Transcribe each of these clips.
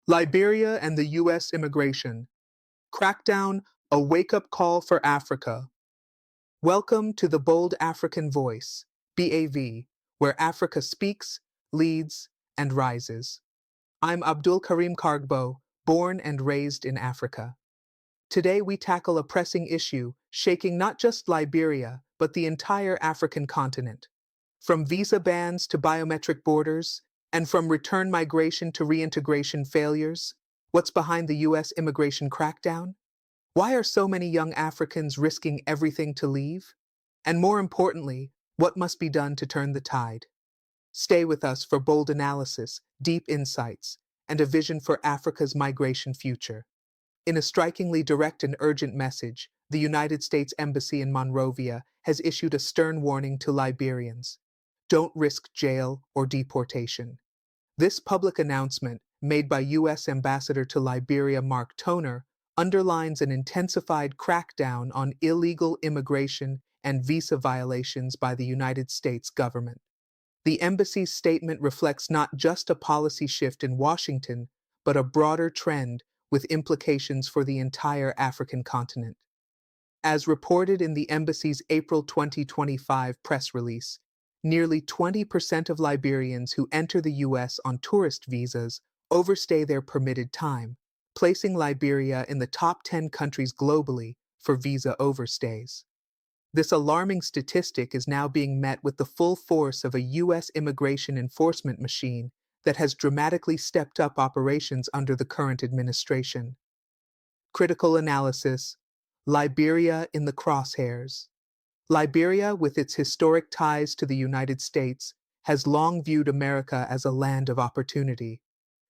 Liberia and the U.S. immigration. Crackdown, a wake-up call for Africa. Welcome to the Bold African Voice, BAV, where Africa speaks, leads, and rises. I'm Abdul Karim Kargbo, born and raised in Africa. Today we tackle a pressing issue shaking not just Liberia, but the entire African continent. From visa bans to biometric borders, and from return migration to reintegration failures, what's behind the U.S. immigration crackdown? Why are so many young Africans risking everything to leave? And more importantly, what must be done to turn the tide? Stay with us for bold analysis, deep insights, and a vision for Africa's migration future. In a strikingly direct and urgent message, the United States Embassy in Monrovia has issued a stern warning to Liberians. Don't risk jail or deportation. This public announcement, made by U.S. Ambassador to Liberia Mark Toner, underlines an intensified crackdown on illegal immigration and visa violations by the United States government. The embassy's statement reflects not just a policy shift in Washington, but a broader trend with implications for the entire African continent. As reported in the embassy's April 2025 press release, nearly 20% of Liberians who enter the U.S. on tourist visas overstay their permitted time, placing Liberia in the top 10 countries globally for visa overstays. This alarming statistic is now being met with the full force of a U.S. immigration enforcement machine that has dramatically stepped up operations under the current administration. Critical analysis: Liberia in the crosshairs. Liberia, with its historic ties to the United States, has long viewed America as a land of opportunity.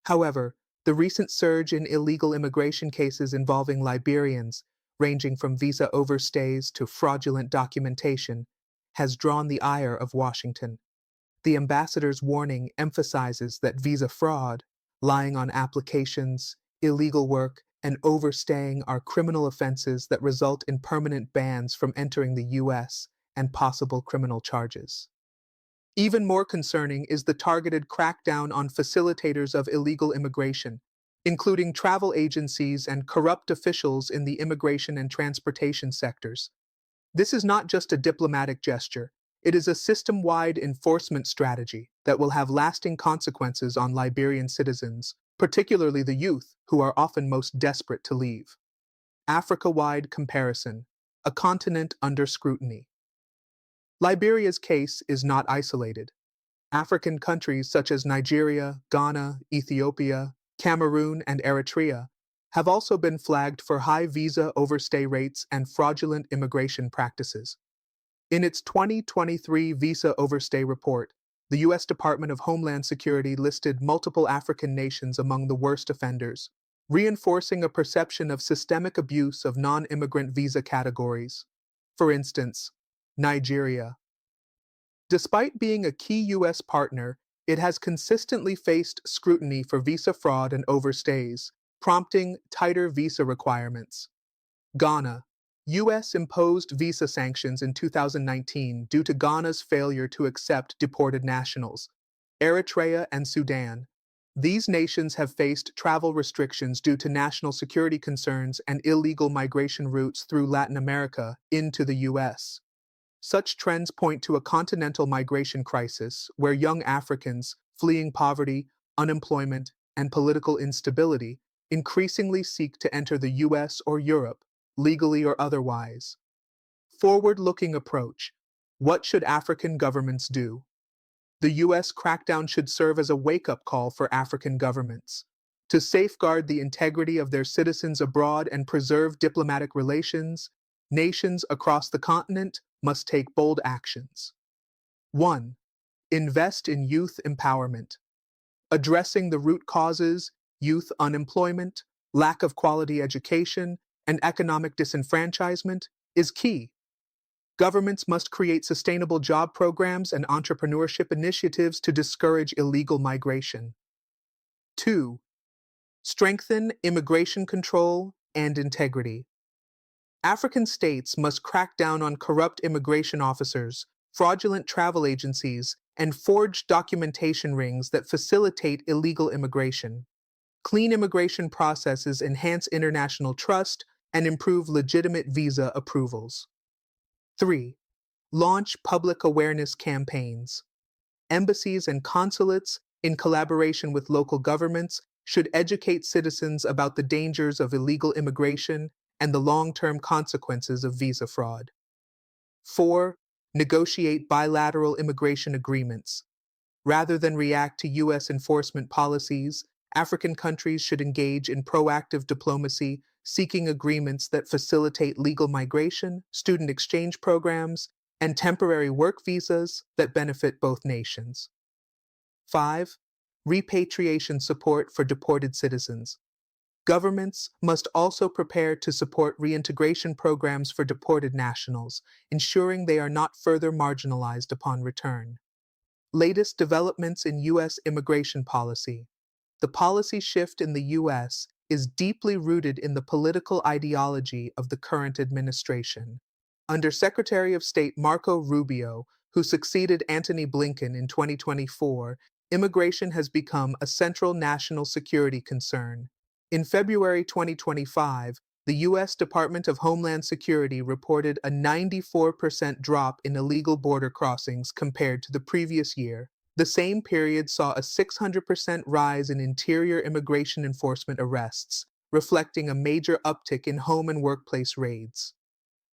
However, the recent surge in illegal immigration cases involving Liberians, ranging from visa overstays to fraudulent documentation, has drawn the ire of Washington. The ambassador's warning emphasizes that visa fraud, lying on applications, illegal work, and overstaying are criminal offenses that result in permanent bans from entering the U.S. and possible criminal charges. Even more concerning is the targeted crackdown on facilitators of illegal immigration, including travel agencies and corrupt officials in the immigration and transportation sectors. This is not just a diplomatic gesture, it is a system-wide enforcement strategy that will have lasting consequences on Liberian citizens, particularly the youth, who are often most desperate to leave. Africa-wide comparison: a continent under scrutiny. Liberia's case is not isolated. African countries such as Nigeria, Ghana, Ethiopia, Cameroon, and Eritrea have also been flagged for high visa overstay rates and fraudulent immigration practices. In its 2023 Visa Overstay Report, the U.S. Department of Homeland Security listed multiple African nations among the worst offenders, reinforcing a perception of systemic abuse of non-immigrant visa categories. For instance, Nigeria. Despite being a key U.S. partner, it has consistently faced scrutiny for visa fraud and overstays, prompting tighter visa requirements. Ghana. U.S. imposed visa sanctions in 2019 due to Ghana's failure to accept deported nationals. Eritrea and Sudan. These nations have faced travel restrictions due to national security concerns and illegal migration routes through Latin America into the U.S. Such trends point to a continental migration crisis where young Africans, fleeing poverty, unemployment, and political instability, increasingly seek to enter the U.S. or Europe, legally or otherwise. Forward-looking approach: what should African governments do? The U.S. crackdown should serve as a wake-up call for African governments. To safeguard the integrity of their citizens abroad and preserve diplomatic relations, nations across the continent must take bold actions. 1. Invest in youth empowerment. Addressing the root causes, youth unemployment, lack of quality education, and economic disenfranchisement, is key. Governments must create sustainable job programs and entrepreneurship initiatives to discourage illegal migration. 2. Strengthen immigration control and integrity. African states must crack down on corrupt immigration officers, fraudulent travel agencies, and forged documentation rings that facilitate illegal immigration. Clean immigration processes enhance international trust and improve legitimate visa approvals. 3. Launch public awareness campaigns. Embassies and consulates, in collaboration with local governments, should educate citizens about the dangers of illegal immigration and the long-term consequences of visa fraud. 4. Negotiate bilateral immigration agreements. Rather than react to U.S. enforcement policies, African countries should engage in proactive diplomacy, seeking agreements that facilitate legal migration, student exchange programs, and temporary work visas that benefit both nations. 5. Repatriation support for deported citizens. Governments must also prepare to support reintegration programs for deported nationals, ensuring they are not further marginalized upon return. Latest developments in U.S. immigration policy. The policy shift in the U.S. is deeply rooted in the political ideology of the current administration. Under Secretary of State Marco Rubio, who succeeded Antony Blinken in 2024, immigration has become a central national security concern. In February 2025, the U.S. Department of Homeland Security reported a 94% drop in illegal border crossings compared to the previous year. The same period saw a 600% rise in interior immigration enforcement arrests, reflecting a major uptick in home and workplace raids.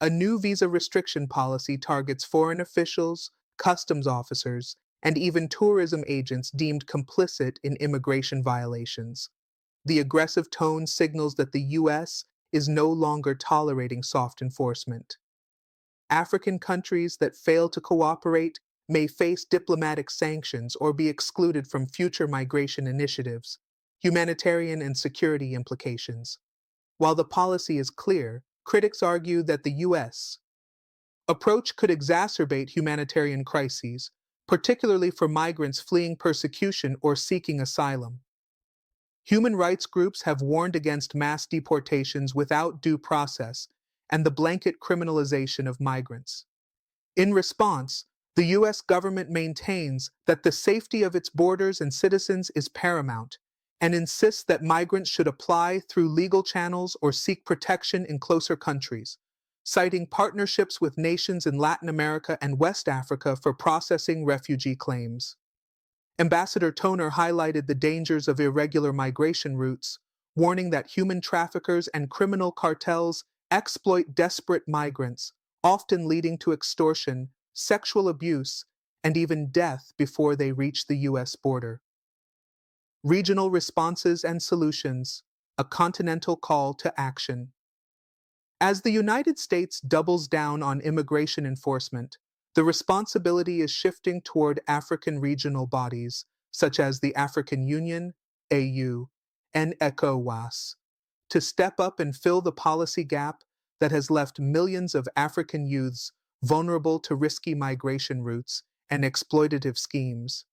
A new visa restriction policy targets foreign officials, customs officers, and even tourism agents deemed complicit in immigration violations. The aggressive tone signals that the U.S. is no longer tolerating soft enforcement. African countries that fail to cooperate may face diplomatic sanctions or be excluded from future migration initiatives. Humanitarian and security implications. While the policy is clear, critics argue that the U.S. approach could exacerbate humanitarian crises, particularly for migrants fleeing persecution or seeking asylum. Human rights groups have warned against mass deportations without due process and the blanket criminalization of migrants. In response, the U.S. government maintains that the safety of its borders and citizens is paramount and insists that migrants should apply through legal channels or seek protection in closer countries, citing partnerships with nations in Latin America and West Africa for processing refugee claims. Ambassador Toner highlighted the dangers of irregular migration routes, warning that human traffickers and criminal cartels exploit desperate migrants, often leading to extortion, sexual abuse, and even death before they reach the U.S. border. Regional responses and solutions, a continental call to action. As the United States doubles down on immigration enforcement, the responsibility is shifting toward African regional bodies, such as the African Union, AU, and ECOWAS, to step up and fill the policy gap that has left millions of African youths vulnerable to risky migration routes and exploitative schemes.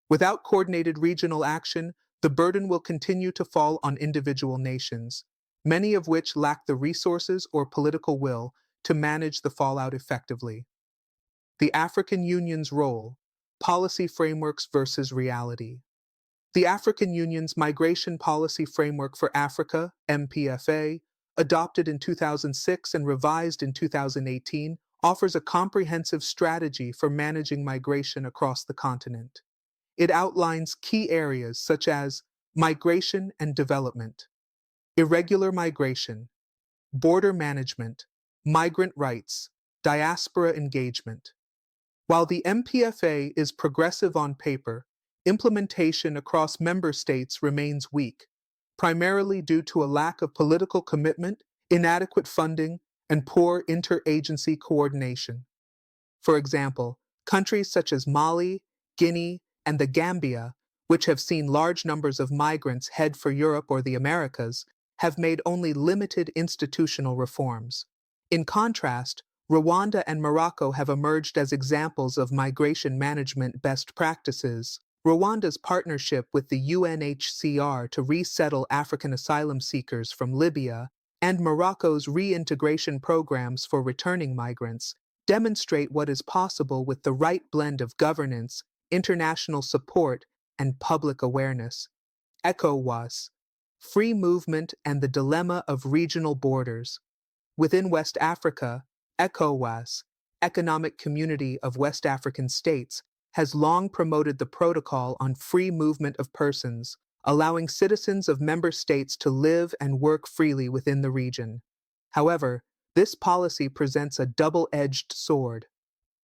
Without coordinated regional action, the burden will continue to fall on individual nations, many of which lack the resources or political will to manage the fallout effectively. The African Union's role, policy frameworks versus reality. The African Union's Migration Policy Framework for Africa, MPFA, adopted in 2006 and revised in 2018, offers a comprehensive strategy for managing migration across the continent. It outlines key areas such as migration and development, irregular migration, border management, migrant rights, diaspora engagement. While the MPFA is progressive on paper, implementation across member states remains weak, primarily due to a lack of political commitment, inadequate funding, and poor interagency coordination. For example, countries such as Mali, Guinea, and the Gambia, which have seen large numbers of migrants head for Europe or the Americas, have made only limited institutional reforms. In contrast, Rwanda and Morocco have emerged as examples of migration management best practices. Rwanda's partnership with the UNHCR to resettle African asylum seekers from Libya and Morocco's reintegration programs for returning migrants demonstrate what is possible with the right blend of governance, international support, and public awareness. ECOWAS, free movement and the dilemma of regional borders. Within West Africa, ECOWAS, Economic Community of West African States, has long promoted the protocol on free movement of persons, allowing citizens of member states to live and work freely within the region. However, this policy presents a double-edged sword.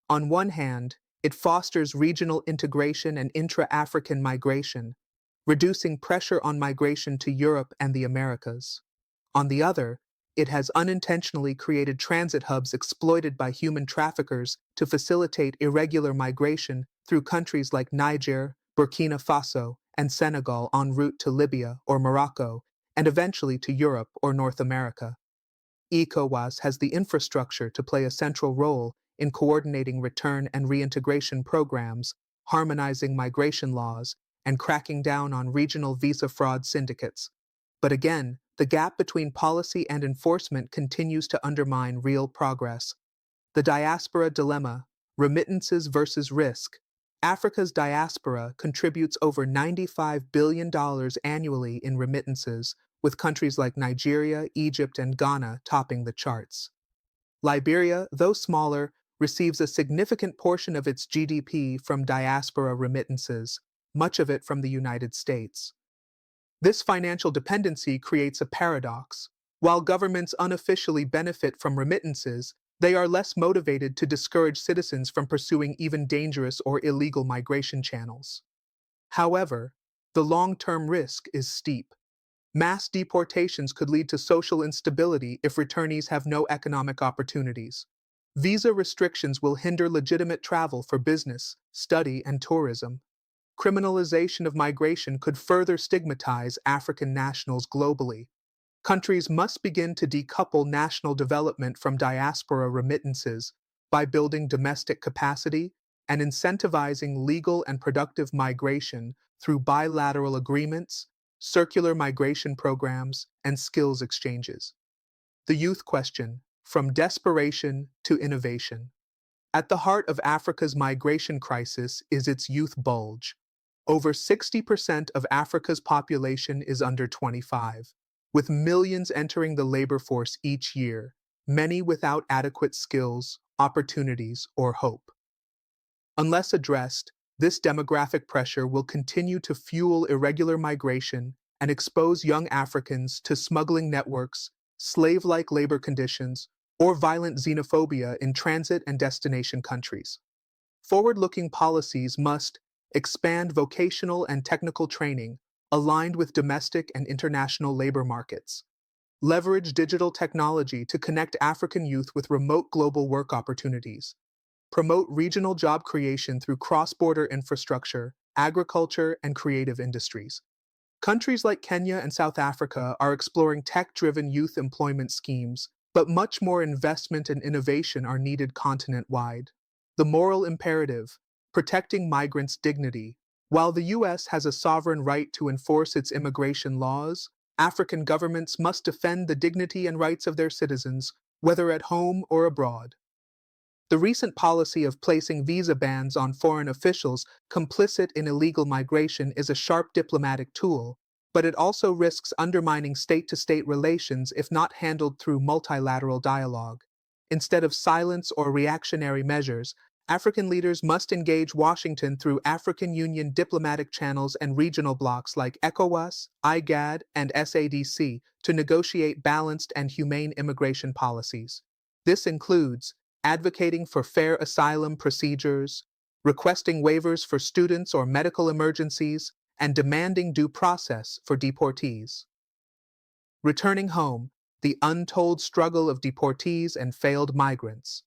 On one hand, it fosters regional integration and intra-African migration, reducing pressure on migration to Europe and the Americas. On the other, it has unintentionally created transit hubs exploited by human traffickers to facilitate irregular migration through countries like Niger, Burkina Faso, and Senegal en route to Libya or Morocco, and eventually to Europe or North America. ECOWAS has the infrastructure to play a central role in coordinating return and reintegration programs, harmonizing migration laws, and cracking down on regional visa fraud syndicates. But again, the gap between policy and enforcement continues to undermine real progress. The diaspora dilemma, remittances versus risk. Africa's diaspora contributes over $95 billion annually in remittances, with countries like Nigeria, Egypt, and Ghana topping the charts. Liberia, though smaller, receives a significant portion of its GDP from diaspora remittances, much of it from the United States. This financial dependency creates a paradox. While governments unofficially benefit from remittances, they are less motivated to discourage citizens from pursuing even dangerous or illegal migration channels. However, the long-term risk is steep. Mass deportations could lead to social instability if returnees have no economic opportunities. Visa restrictions will hinder legitimate travel for business, study, and tourism. Criminalization of migration could further stigmatize African nationals globally. Countries must begin to decouple national development from diaspora remittances by building domestic capacity and incentivizing legal and productive migration through bilateral agreements, circular migration programs, and skills exchanges. The youth question, from desperation to innovation. At the heart of Africa's migration crisis is its youth bulge. Over 60% of Africa's population is under 25, with millions entering the labor force each year, many without adequate skills, opportunities, or hope. Unless addressed, this demographic pressure will continue to fuel irregular migration and expose young Africans to smuggling networks, slave-like labor conditions, or violent xenophobia in transit and destination countries. Forward-looking policies must expand vocational and technical training aligned with domestic and international labor markets, leverage digital technology to connect African youth with remote global work opportunities, promote regional job creation through cross-border infrastructure, agriculture, and creative industries. Countries like Kenya and South Africa are exploring tech-driven youth employment schemes, but much more investment and innovation are needed continent-wide. The moral imperative, protecting migrants' dignity. While the U.S. has a sovereign right to enforce its immigration laws, African governments must defend the dignity and rights of their citizens, whether at home or abroad. The recent policy of placing visa bans on foreign officials complicit in illegal migration is a sharp diplomatic tool, but it also risks undermining state-to-state relations if not handled through multilateral dialogue. Instead of silence or reactionary measures, African leaders must engage Washington through African Union diplomatic channels and regional blocs like ECOWAS, IGAD, and SADC to negotiate balanced and humane immigration policies. This includes advocating for fair asylum procedures, requesting waivers for students or medical emergencies, and demanding due process for deportees. Returning home, the untold struggle of deportees and failed migrants.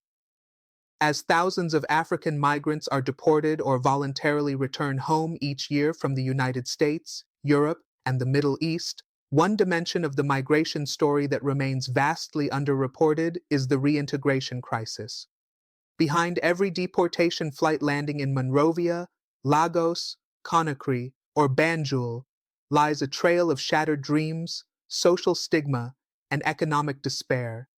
As thousands of African migrants are deported or voluntarily return home each year from the United States, Europe, and the Middle East, one dimension of the migration story that remains vastly underreported is the reintegration crisis. Behind every deportation flight landing in Monrovia, Lagos, Conakry, or Banjul lies a trail of shattered dreams, social stigma, and economic despair.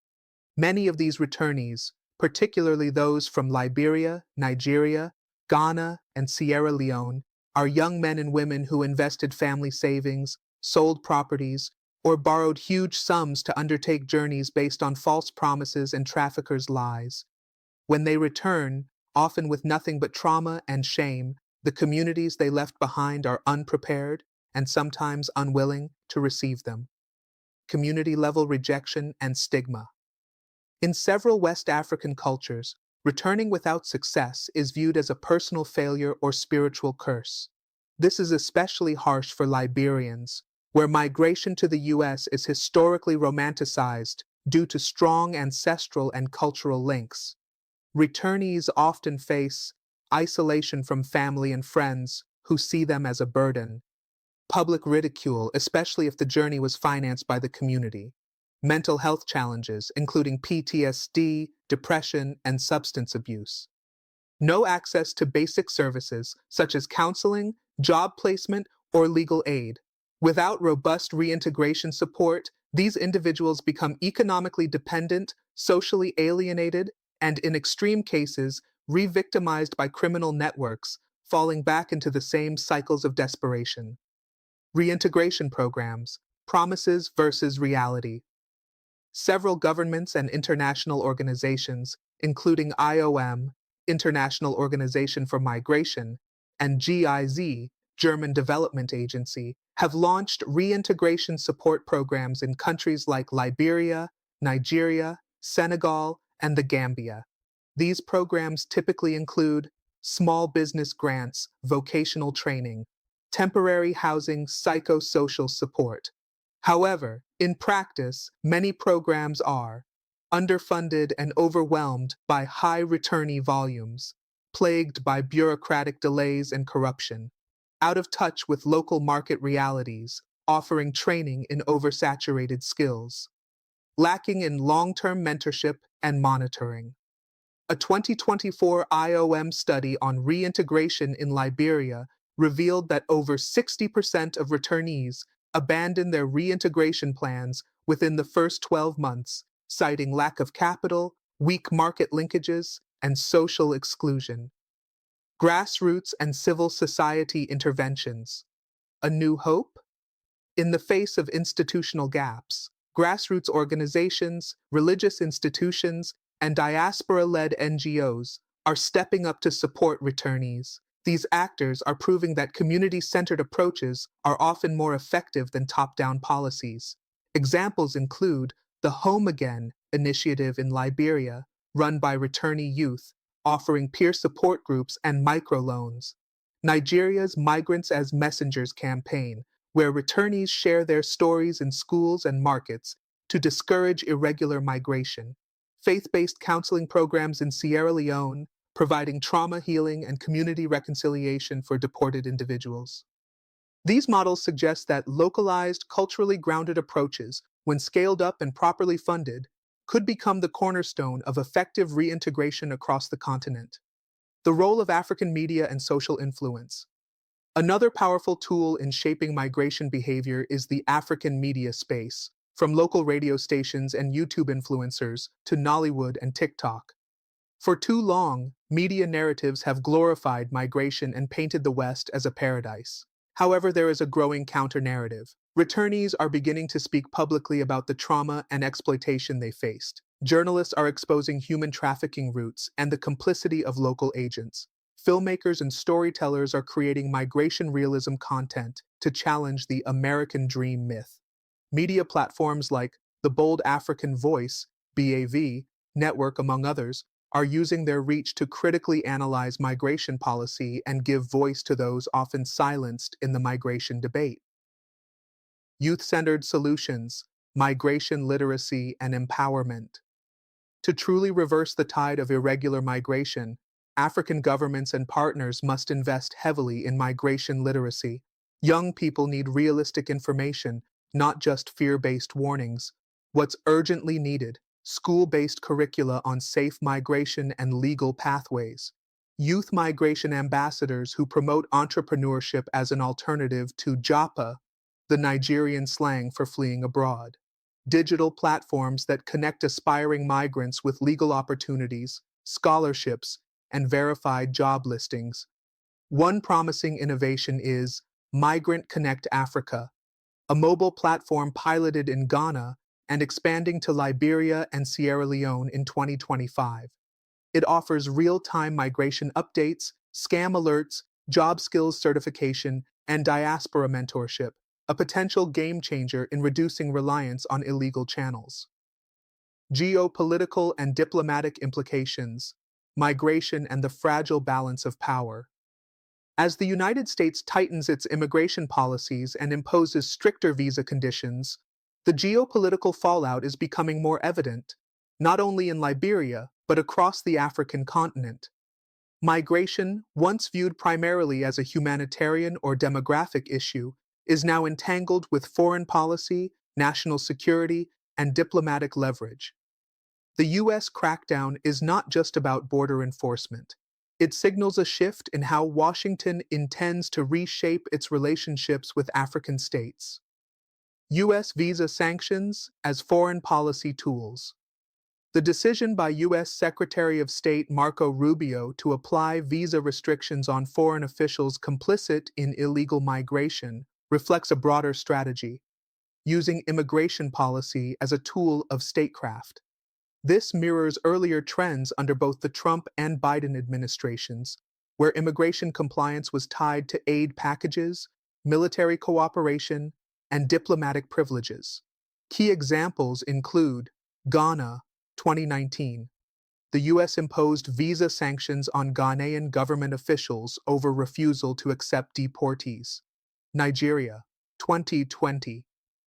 Many of these returnees, particularly those from Liberia, Nigeria, Ghana, and Sierra Leone, are young men and women who invested family savings, sold properties, or borrowed huge sums to undertake journeys based on false promises and traffickers' lies. When they return, often with nothing but trauma and shame, the communities they left behind are unprepared and sometimes unwilling to receive them. Community-level rejection and stigma. In several West African cultures, returning without success is viewed as a personal failure or spiritual curse. This is especially harsh for Liberians, where migration to the U.S. is historically romanticized due to strong ancestral and cultural links. Returnees often face isolation from family and friends who see them as a burden, public ridicule, especially if the journey was financed by the community, mental health challenges, including PTSD, depression, and substance abuse. No access to basic services such as counseling, job placement, or legal aid. Without robust reintegration support, these individuals become economically dependent, socially alienated, and in extreme cases, re-victimized by criminal networks, falling back into the same cycles of desperation. Reintegration programs, promises versus reality. Several governments and international organizations, including IOM, International Organization for Migration, and GIZ, German Development Agency, have launched reintegration support programs in countries like Liberia, Nigeria, Senegal, and the Gambia. These programs typically include small business grants, vocational training, temporary housing, psychosocial support. However, in practice, many programs are underfunded and overwhelmed by high returnee volumes, plagued by bureaucratic delays and corruption, out of touch with local market realities, offering training in oversaturated skills, lacking in long-term mentorship and monitoring. A 2024 IOM study on reintegration in Liberia revealed that over 60% of returnees abandon their reintegration plans within the first 12 months, citing lack of capital, weak market linkages, and social exclusion. Grassroots and civil society interventions. A new hope? In the face of institutional gaps, grassroots organizations, religious institutions, and diaspora-led NGOs are stepping up to support returnees. These actors are proving that community-centered approaches are often more effective than top-down policies. Examples include the Home Again initiative in Liberia, run by returnee youth, offering peer support groups and microloans. Nigeria's Migrants as Messengers campaign, where returnees share their stories in schools and markets to discourage irregular migration. Faith-based counseling programs in Sierra Leone, providing trauma healing and community reconciliation for deported individuals. These models suggest that localized, culturally grounded approaches, when scaled up and properly funded, could become the cornerstone of effective reintegration across the continent. The role of African media and social influence. Another powerful tool in shaping migration behavior is the African media space, from local radio stations and YouTube influencers to Nollywood and TikTok. For too long, media narratives have glorified migration and painted the West as a paradise. However, there is a growing counter-narrative. Returnees are beginning to speak publicly about the trauma and exploitation they faced. Journalists are exposing human trafficking routes and the complicity of local agents. Filmmakers and storytellers are creating migration realism content to challenge the American dream myth. Media platforms like the Bold African Voice, BAV, network, among others, are using their reach to critically analyze migration policy and give voice to those often silenced in the migration debate. Youth-centered solutions, migration literacy, and empowerment. To truly reverse the tide of irregular migration, African governments and partners must invest heavily in migration literacy. Young people need realistic information, not just fear-based warnings. What's urgently needed: school-based curricula on safe migration and legal pathways. Youth migration ambassadors who promote entrepreneurship as an alternative to Japa, the Nigerian slang for fleeing abroad. Digital platforms that connect aspiring migrants with legal opportunities, scholarships, and verified job listings. One promising innovation is Migrant Connect Africa, a mobile platform piloted in Ghana and expanding to Liberia and Sierra Leone in 2025. It offers real-time migration updates, scam alerts, job skills certification, and diaspora mentorship, a potential game changer in reducing reliance on illegal channels. Geopolitical and diplomatic implications, migration and the fragile balance of power. As the United States tightens its immigration policies and imposes stricter visa conditions, the geopolitical fallout is becoming more evident, not only in Liberia, but across the African continent. Migration, once viewed primarily as a humanitarian or demographic issue, is now entangled with foreign policy, national security, and diplomatic leverage. The U.S. crackdown is not just about border enforcement. It signals a shift in how Washington intends to reshape its relationships with African states. U.S. visa sanctions as foreign policy tools. The decision by U.S. Secretary of State Marco Rubio to apply visa restrictions on foreign officials complicit in illegal migration reflects a broader strategy, using immigration policy as a tool of statecraft. This mirrors earlier trends under both the Trump and Biden administrations, where immigration compliance was tied to aid packages, military cooperation, and diplomatic privileges. Key examples include Ghana, 2019. The U.S. imposed visa sanctions on Ghanaian government officials over refusal to accept deportees. Nigeria, 2020.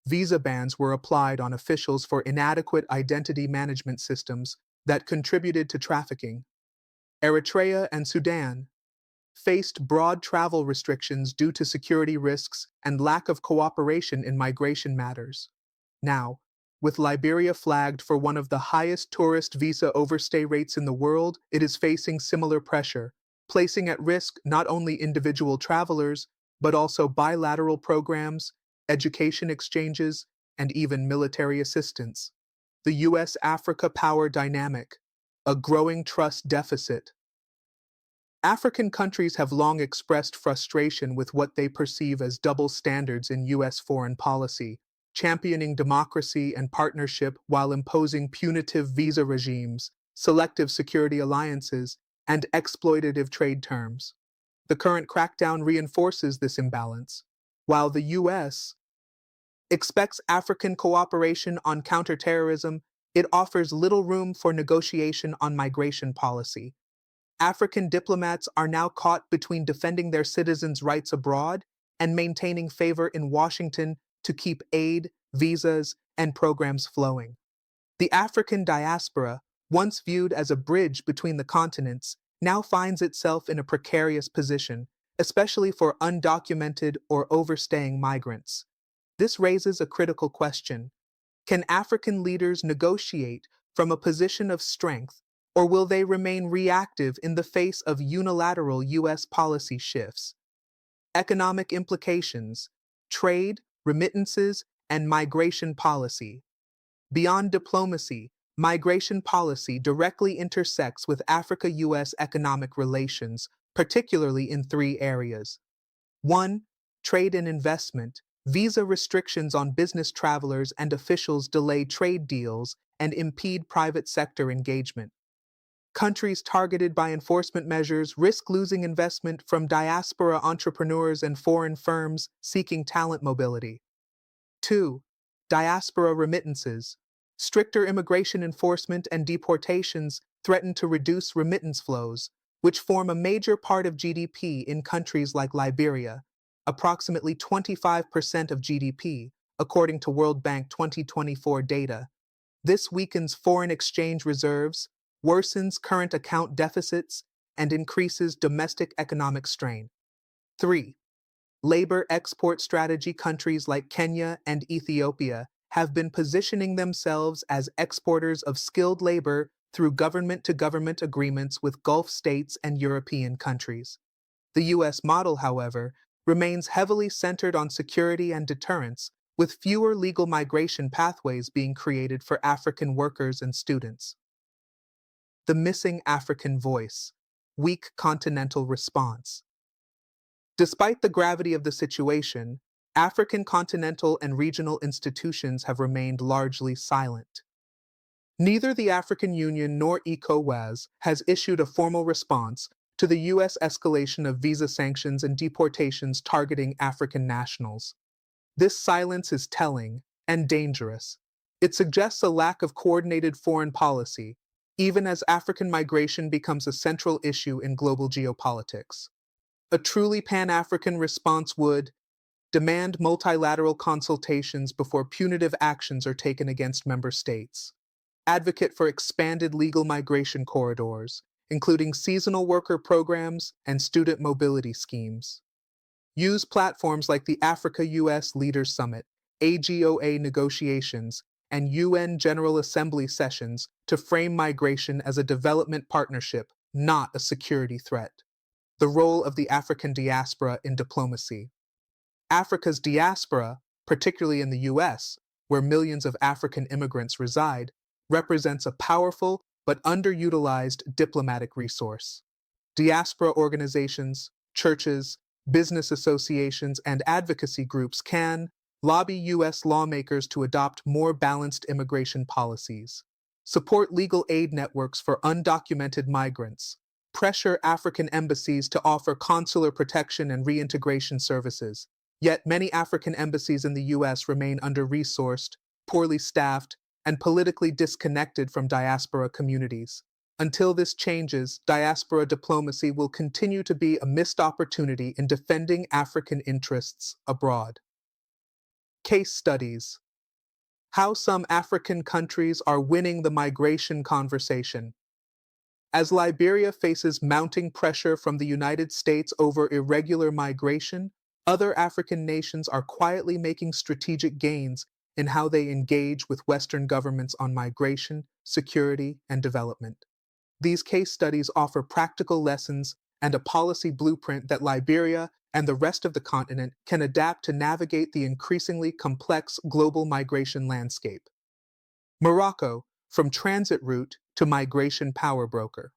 Visa bans were applied on officials for inadequate identity management systems that contributed to trafficking. Eritrea and Sudan faced broad travel restrictions due to security risks and lack of cooperation in migration matters. Now, with Liberia flagged for one of the highest tourist visa overstay rates in the world, it is facing similar pressure, placing at risk not only individual travelers, but also bilateral programs, education exchanges, and even military assistance. The U.S.-Africa power dynamic, a growing trust deficit. African countries have long expressed frustration with what they perceive as double standards in U.S. foreign policy, championing democracy and partnership while imposing punitive visa regimes, selective security alliances, and exploitative trade terms. The current crackdown reinforces this imbalance. While the U.S. expects African cooperation on counterterrorism, it offers little room for negotiation on migration policy. African diplomats are now caught between defending their citizens' rights abroad and maintaining favor in Washington to keep aid, visas, and programs flowing. The African diaspora, once viewed as a bridge between the continents, now finds itself in a precarious position, especially for undocumented or overstaying migrants. This raises a critical question. Can African leaders negotiate from a position of strength, or will they remain reactive in the face of unilateral U.S. policy shifts? Economic implications, trade, remittances, and migration policy. Beyond diplomacy, migration policy directly intersects with Africa-U.S. economic relations, particularly in three areas. 1. Trade and investment. Visa restrictions on business travelers and officials delay trade deals and impede private sector engagement. Countries targeted by enforcement measures risk losing investment from diaspora entrepreneurs and foreign firms seeking talent mobility. 2. Diaspora remittances. Stricter immigration enforcement and deportations threaten to reduce remittance flows, which form a major part of GDP in countries like Liberia, approximately 25% of GDP, according to World Bank 2024 data. This weakens foreign exchange reserves, worsens current account deficits, and increases domestic economic strain. 3. Labor export strategy. Countries like Kenya and Ethiopia have been positioning themselves as exporters of skilled labor through government-to-government agreements with Gulf states and European countries. The U.S. model, however, remains heavily centered on security and deterrence, with fewer legal migration pathways being created for African workers and students. The missing African voice, weak continental response. Despite the gravity of the situation, African continental and regional institutions have remained largely silent. Neither the African Union nor ECOWAS has issued a formal response to the U.S. escalation of visa sanctions and deportations targeting African nationals. This silence is telling and dangerous. It suggests a lack of coordinated foreign policy, even as African migration becomes a central issue in global geopolitics. A truly Pan-African response would demand multilateral consultations before punitive actions are taken against member states, advocate for expanded legal migration corridors, including seasonal worker programs and student mobility schemes. Use platforms like the Africa-US Leaders Summit, AGOA negotiations, and UN General Assembly sessions to frame migration as a development partnership, not a security threat. The role of the African diaspora in diplomacy. Africa's diaspora, particularly in the US, where millions of African immigrants reside, represents a powerful but underutilized diplomatic resource. Diaspora organizations, churches, business associations, and advocacy groups can lobby U.S. lawmakers to adopt more balanced immigration policies, support legal aid networks for undocumented migrants, pressure African embassies to offer consular protection and reintegration services. Yet many African embassies in the U.S. remain under-resourced, poorly staffed, and politically disconnected from diaspora communities. Until this changes, diaspora diplomacy will continue to be a missed opportunity in defending African interests abroad. Case studies. How some African countries are winning the migration conversation. As Liberia faces mounting pressure from the United States over irregular migration, other African nations are quietly making strategic gains in how they engage with Western governments on migration, security, and development. These case studies offer practical lessons and a policy blueprint that Liberia and the rest of the continent can adapt to navigate the increasingly complex global migration landscape. Morocco, from transit route to migration power broker.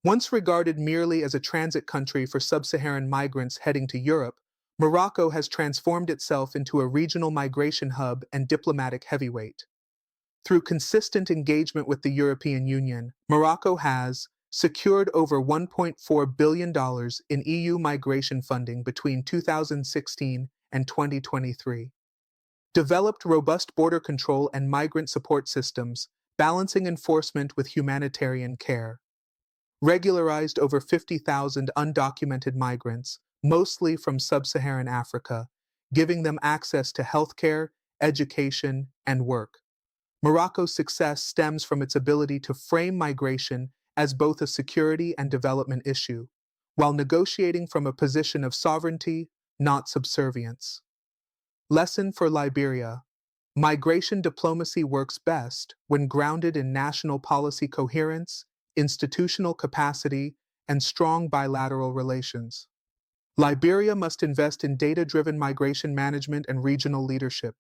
Once regarded merely as a transit country for sub-Saharan migrants heading to Europe, Morocco has transformed itself into a regional migration hub and diplomatic heavyweight. Through consistent engagement with the European Union, Morocco has secured over $1.4 billion in EU migration funding between 2016 and 2023, developed robust border control and migrant support systems, balancing enforcement with humanitarian care, regularized over 50,000 undocumented migrants, mostly from sub-Saharan Africa, giving them access to healthcare, education, and work. Morocco's success stems from its ability to frame migration as both a security and development issue, while negotiating from a position of sovereignty, not subservience. Lesson for Liberia. Migration diplomacy works best when grounded in national policy coherence, institutional capacity, and strong bilateral relations. Liberia must invest in data-driven migration management and regional leadership.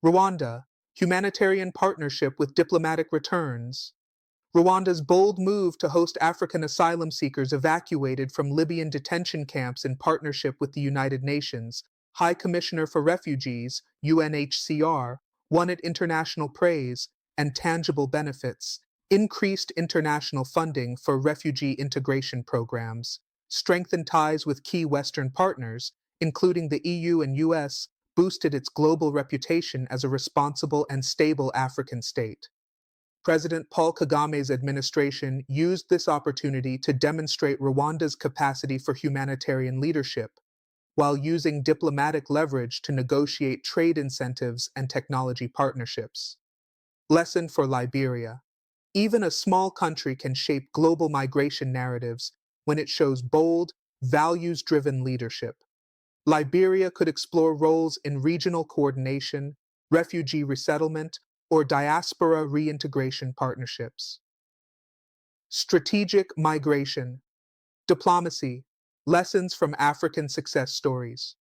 Rwanda, humanitarian partnership with diplomatic returns. Rwanda's bold move to host African asylum seekers evacuated from Libyan detention camps in partnership with the United Nations, High Commissioner for Refugees, UNHCR, won it international praise and tangible benefits, increased international funding for refugee integration programs, strengthened ties with key Western partners, including the EU and US, boosted its global reputation as a responsible and stable African state. President Paul Kagame's administration used this opportunity to demonstrate Rwanda's capacity for humanitarian leadership, while using diplomatic leverage to negotiate trade incentives and technology partnerships. Lesson for Liberia. Even a small country can shape global migration narratives when it shows bold, values-driven leadership. Liberia could explore roles in regional coordination, refugee resettlement, or diaspora reintegration partnerships. Strategic migration. Diplomacy. Lessons from African success stories.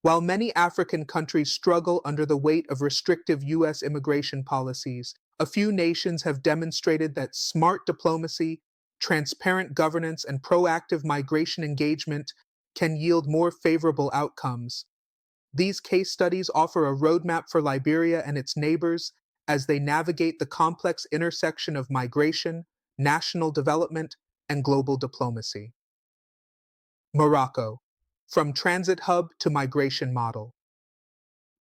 While many African countries struggle under the weight of restrictive U.S. immigration policies, a few nations have demonstrated that smart diplomacy, transparent governance, and proactive migration engagement can yield more favorable outcomes. These case studies offer a roadmap for Liberia and its neighbors as they navigate the complex intersection of migration, national development, and global diplomacy. Morocco, from transit hub to migration model.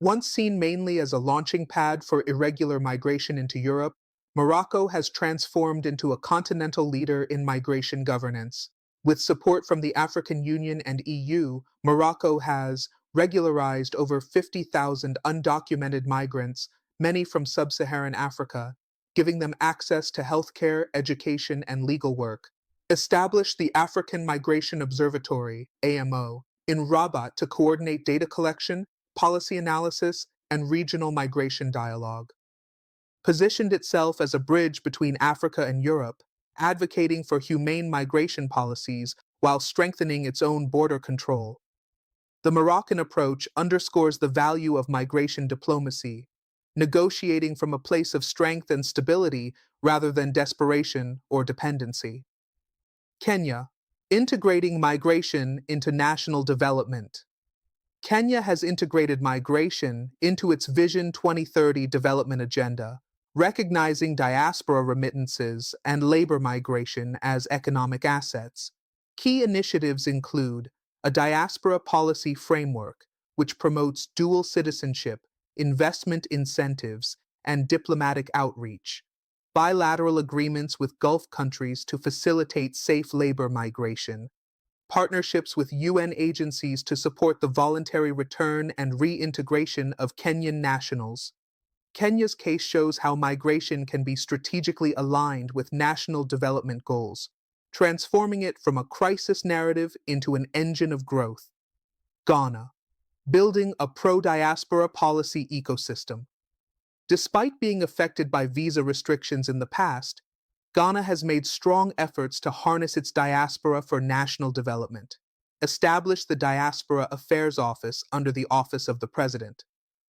Once seen mainly as a launching pad for irregular migration into Europe, Morocco has transformed into a continental leader in migration governance. With support from the African Union and EU, Morocco has regularized over 50,000 undocumented migrants, many from sub-Saharan Africa, giving them access to healthcare, education, and legal work. Established the African Migration Observatory, AMO, in Rabat to coordinate data collection, policy analysis, and regional migration dialogue. Positioned itself as a bridge between Africa and Europe, advocating for humane migration policies while strengthening its own border control. The Moroccan approach underscores the value of migration diplomacy, negotiating from a place of strength and stability rather than desperation or dependency. Kenya, integrating migration into national development. Kenya has integrated migration into its Vision 2030 development agenda, recognizing diaspora remittances and labor migration as economic assets. Key initiatives include a diaspora policy framework, which promotes dual citizenship, investment incentives, and diplomatic outreach, bilateral agreements with Gulf countries to facilitate safe labor migration, partnerships with UN agencies to support the voluntary return and reintegration of Kenyan nationals. Kenya's case shows how migration can be strategically aligned with national development goals, transforming it from a crisis narrative into an engine of growth. Ghana, building a pro-diaspora policy ecosystem. Despite being affected by visa restrictions in the past, Ghana has made strong efforts to harness its diaspora for national development, established the Diaspora Affairs Office under the Office of the President,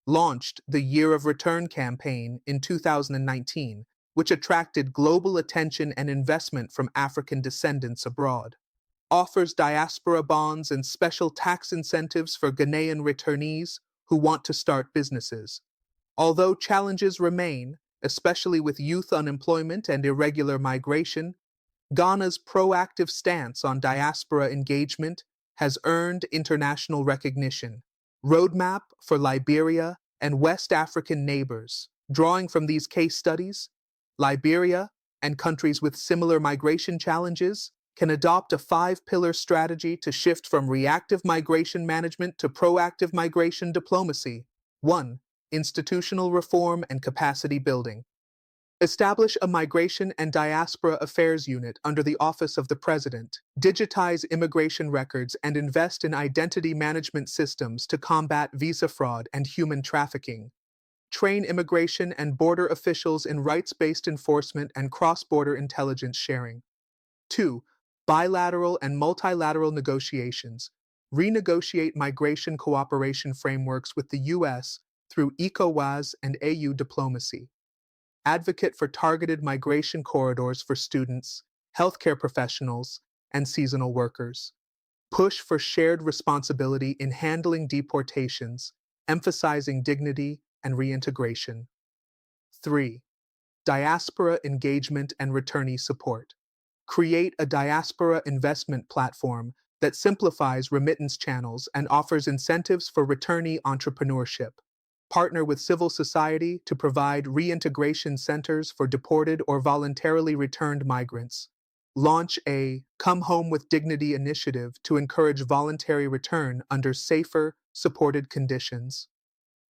launched the Year of Return campaign in 2019, which attracted global attention and investment from African descendants abroad, offers diaspora bonds and special tax incentives for Ghanaian returnees who want to start businesses. Although challenges remain, especially with youth unemployment and irregular migration, Ghana's proactive stance on diaspora engagement has earned international recognition. Roadmap for Liberia and West African neighbors. Drawing from these case studies, Liberia and countries with similar migration challenges can adopt a 5-pillar strategy to shift from reactive migration management to proactive migration diplomacy. 1. Institutional reform and capacity building. Establish a Migration and Diaspora Affairs Unit under the Office of the President. Digitize immigration records and invest in identity management systems to combat visa fraud and human trafficking. Train immigration and border officials in rights-based enforcement and cross-border intelligence sharing. 2. Bilateral and multilateral negotiations. Renegotiate migration cooperation frameworks with the U.S. through ECOWAS and AU diplomacy. Advocate for targeted migration corridors for students, healthcare professionals, and seasonal workers. Push for shared responsibility in handling deportations, emphasizing dignity and reintegration. 3. Diaspora engagement and returnee support. Create a diaspora investment platform that simplifies remittance channels and offers incentives for returnee entrepreneurship. Partner with civil society to provide reintegration centers for deported or voluntarily returned migrants. Launch a Come Home with Dignity initiative to encourage voluntary return under safer, supported conditions.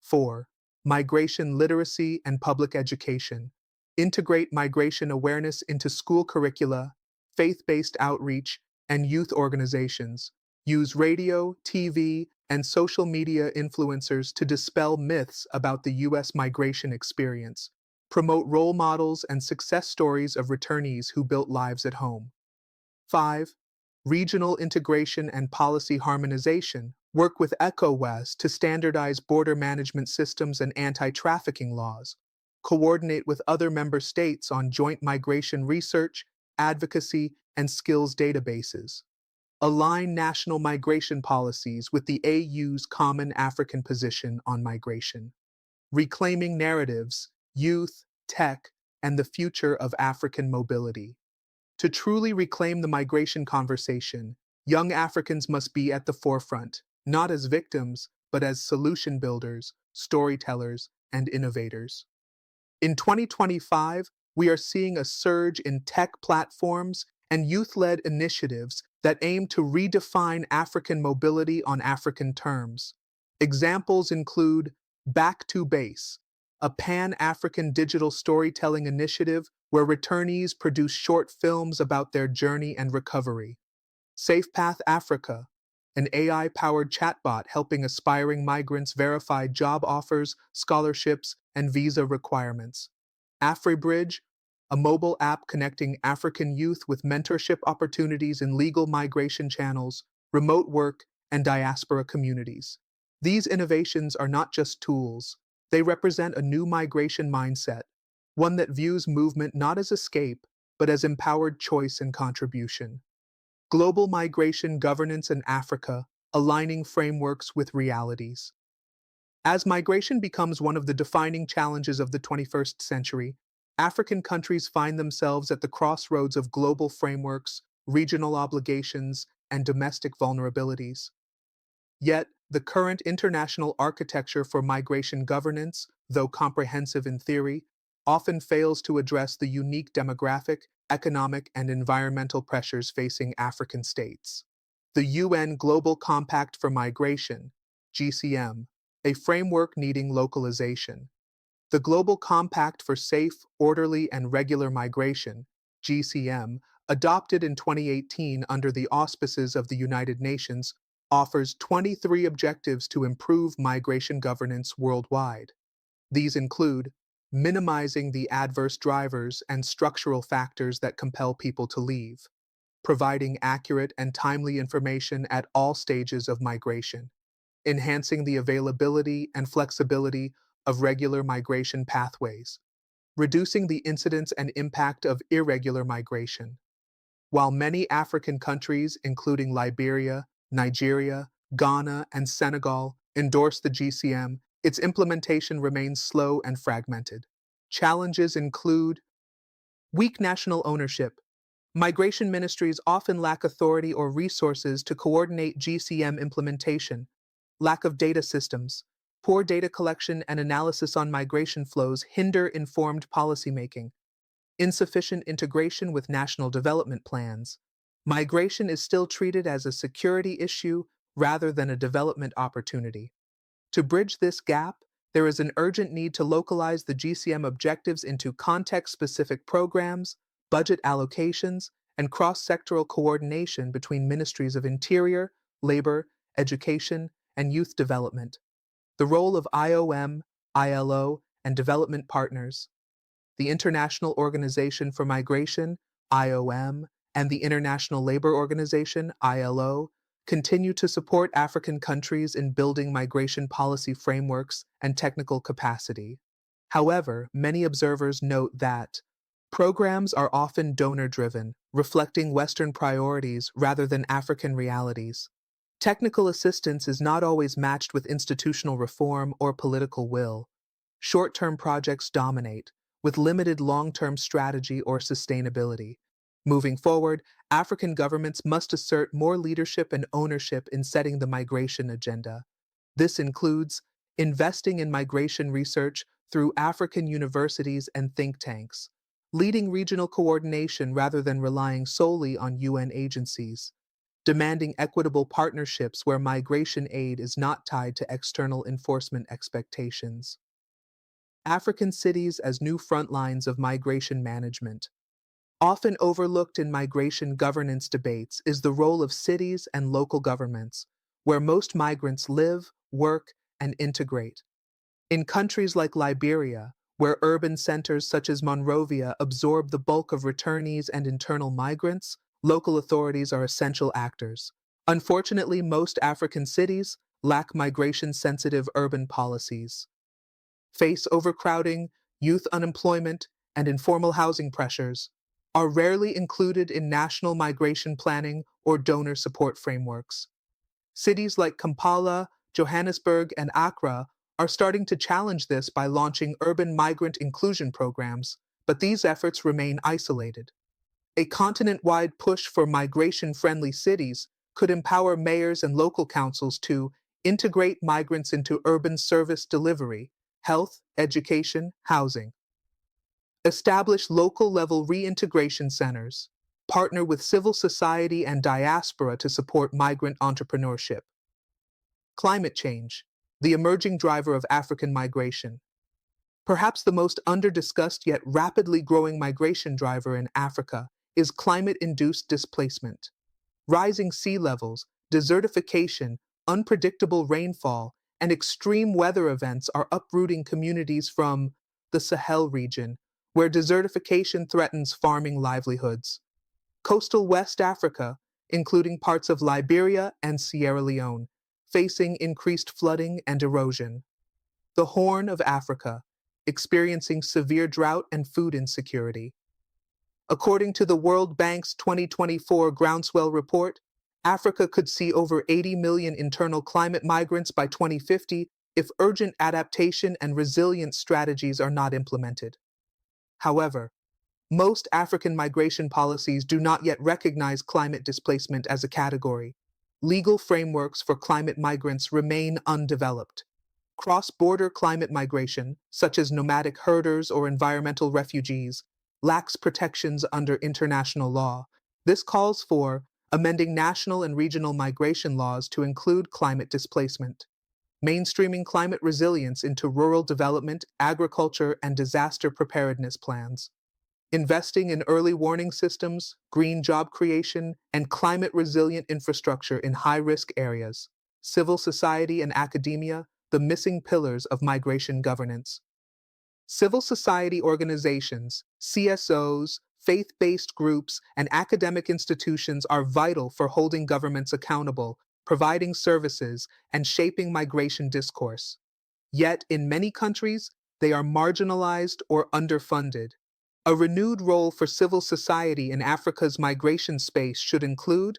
4. Migration literacy and public education. Integrate migration awareness into school curricula, faith-based outreach, and youth organizations. Use radio, TV, and social media influencers to dispel myths about the U.S. migration experience. Promote role models and success stories of returnees who built lives at home. 5. Regional integration and policy harmonization. Work with ECOWAS to standardize border management systems and anti-trafficking laws. Coordinate with other member states on joint migration research, advocacy, and skills databases. Align national migration policies with the AU's common African position on migration. Reclaiming narratives, youth, tech, and the future of African mobility. To truly reclaim the migration conversation, young Africans must be at the forefront, not as victims, but as solution builders, storytellers, and innovators. In 2025, we are seeing a surge in tech platforms and youth-led initiatives that aim to redefine African mobility on African terms. Examples include Back to Base, a Pan-African digital storytelling initiative where returnees produce short films about their journey and recovery. SafePath Africa, an AI-powered chatbot helping aspiring migrants verify job offers, scholarships, and visa requirements. AfriBridge, a mobile app connecting African youth with mentorship opportunities in legal migration channels, remote work, and diaspora communities. These innovations are not just tools, they represent a new migration mindset, one that views movement not as escape, but as empowered choice and contribution. Global migration governance in Africa, aligning frameworks with realities. As migration becomes one of the defining challenges of the 21st century, African countries find themselves at the crossroads of global frameworks, regional obligations, and domestic vulnerabilities. Yet, the current international architecture for migration governance, though comprehensive in theory, often fails to address the unique demographic, economic, and environmental pressures facing African states. The UN Global Compact for Migration, GCM, a framework needing localization. The Global Compact for Safe, Orderly, and Regular Migration, GCM, adopted in 2018 under the auspices of the United Nations, offers 23 objectives to improve migration governance worldwide. These include minimizing the adverse drivers and structural factors that compel people to leave, providing accurate and timely information at all stages of migration, enhancing the availability and flexibility of regular migration pathways, reducing the incidence and impact of irregular migration. While many African countries, including Liberia, Nigeria, Ghana, and Senegal, endorse the GCM, its implementation remains slow and fragmented. Challenges include weak national ownership. Migration ministries often lack authority or resources to coordinate GCM implementation, lack of data systems. Poor data collection and analysis on migration flows hinder informed policymaking. Insufficient integration with national development plans. Migration is still treated as a security issue rather than a development opportunity. To bridge this gap, there is an urgent need to localize the GCM objectives into context-specific programs, budget allocations, and cross-sectoral coordination between ministries of Interior, Labor, Education, and Youth Development. The role of IOM, ILO, and development partners. The International Organization for Migration, IOM, and the International Labor Organization, ILO, continue to support African countries in building migration policy frameworks and technical capacity. However, many observers note that programs are often donor-driven, reflecting Western priorities rather than African realities. Technical assistance is not always matched with institutional reform or political will. Short-term projects dominate, with limited long-term strategy or sustainability. Moving forward, African governments must assert more leadership and ownership in setting the migration agenda. This includes investing in migration research through African universities and think tanks, leading regional coordination rather than relying solely on UN agencies, demanding equitable partnerships where migration aid is not tied to external enforcement expectations. African cities as new frontlines of migration management. Often overlooked in migration governance debates is the role of cities and local governments, where most migrants live, work, and integrate. In countries like Liberia, where urban centers such as Monrovia absorb the bulk of returnees and internal migrants, local authorities are essential actors. Unfortunately, most African cities lack migration-sensitive urban policies, face overcrowding, youth unemployment, and informal housing pressures. are rarely included in national migration planning or donor support frameworks. Cities like Kampala, Johannesburg, and Accra are starting to challenge this by launching urban migrant inclusion programs, but these efforts remain isolated. A continent-wide push for migration-friendly cities could empower mayors and local councils to integrate migrants into urban service delivery, health, education, housing. Establish local-level reintegration centers. Partner with civil society and diaspora to support migrant entrepreneurship. Climate change, the emerging driver of African migration. Perhaps the most under-discussed yet rapidly growing migration driver in Africa is climate-induced displacement. Rising sea levels, desertification, unpredictable rainfall, and extreme weather events are uprooting communities from the Sahel region, where desertification threatens farming livelihoods. Coastal West Africa, including parts of Liberia and Sierra Leone, facing increased flooding and erosion. The Horn of Africa, experiencing severe drought and food insecurity. According to the World Bank's 2024 Groundswell report, Africa could see over 80 million internal climate migrants by 2050 if urgent adaptation and resilience strategies are not implemented. However, most African migration policies do not yet recognize climate displacement as a category. Legal frameworks for climate migrants remain undeveloped. Cross-border climate migration, such as nomadic herders or environmental refugees, lacks protections under international law. This calls for amending national and regional migration laws to include climate displacement, mainstreaming climate resilience into rural development, agriculture, and disaster preparedness plans, investing in early warning systems, green job creation, and climate-resilient infrastructure in high-risk areas, civil society and academia, the missing pillars of migration governance. Civil society organizations, CSOs, faith-based groups, and academic institutions are vital for holding governments accountable, providing services, and shaping migration discourse. Yet, in many countries, they are marginalized or underfunded. A renewed role for civil society in Africa's migration space should include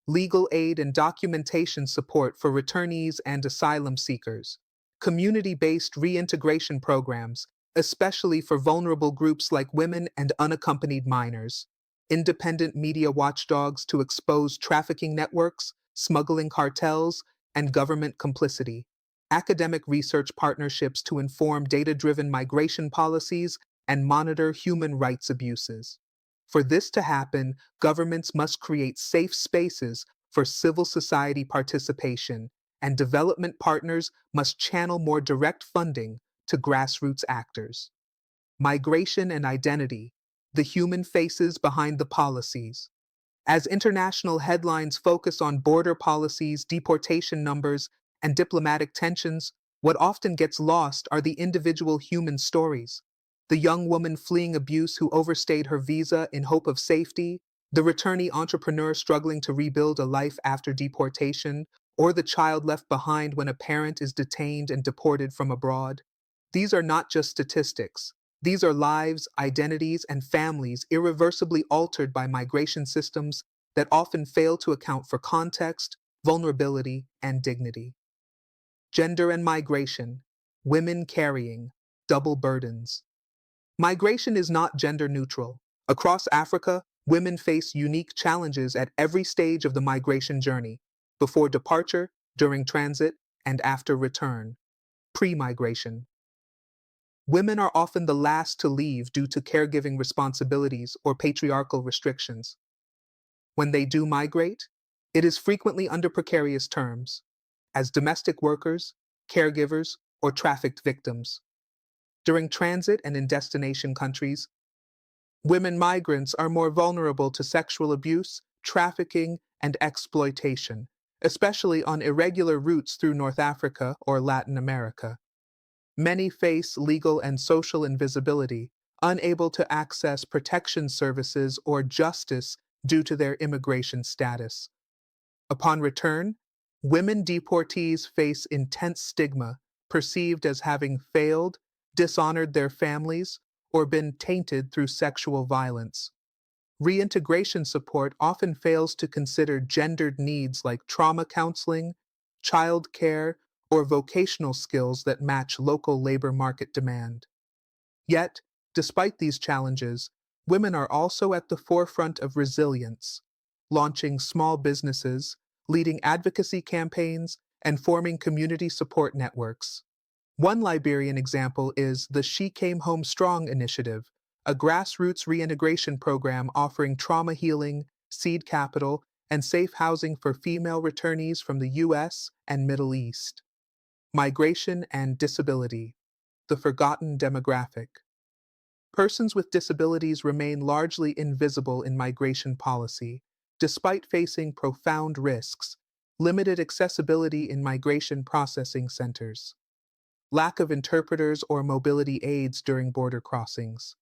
legal aid and documentation support for returnees and asylum seekers, community-based reintegration programs, especially for vulnerable groups like women and unaccompanied minors, independent media watchdogs to expose trafficking networks, smuggling cartels, and government complicity, academic research partnerships to inform data-driven migration policies and monitor human rights abuses. For this to happen, governments must create safe spaces for civil society participation, and development partners must channel more direct funding to grassroots actors. Migration and identity, the human faces behind the policies. As international headlines focus on border policies, deportation numbers, and diplomatic tensions, what often gets lost are the individual human stories. The young woman fleeing abuse who overstayed her visa in hope of safety, the returnee entrepreneur struggling to rebuild a life after deportation, or the child left behind when a parent is detained and deported from abroad. These are not just statistics. These are lives, identities, and families irreversibly altered by migration systems that often fail to account for context, vulnerability, and dignity. Gender and migration, women carrying double burdens. Migration is not gender neutral. Across Africa, women face unique challenges at every stage of the migration journey, before departure, during transit, and after return. Pre-migration. Women are often the last to leave due to caregiving responsibilities or patriarchal restrictions. When they do migrate, it is frequently under precarious terms, as domestic workers, caregivers, or trafficked victims. During transit and in destination countries, women migrants are more vulnerable to sexual abuse, trafficking, and exploitation, especially on irregular routes through North Africa or Latin America. Many face legal and social invisibility, unable to access protection services or justice due to their immigration status. Upon return, women deportees face intense stigma, perceived as having failed, dishonored their families, or been tainted through sexual violence. Reintegration support often fails to consider gendered needs like trauma counseling, child care, or vocational skills that match local labor market demand. Yet, despite these challenges, women are also at the forefront of resilience, launching small businesses, leading advocacy campaigns, and forming community support networks. One Liberian example is the She Came Home Strong initiative, a grassroots reintegration program offering trauma healing, seed capital, and safe housing for female returnees from the U.S. and Middle East. Migration and disability, the forgotten demographic. Persons with disabilities remain largely invisible in migration policy, despite facing profound risks, limited accessibility in migration processing centers, lack of interpreters or mobility aids during border crossings,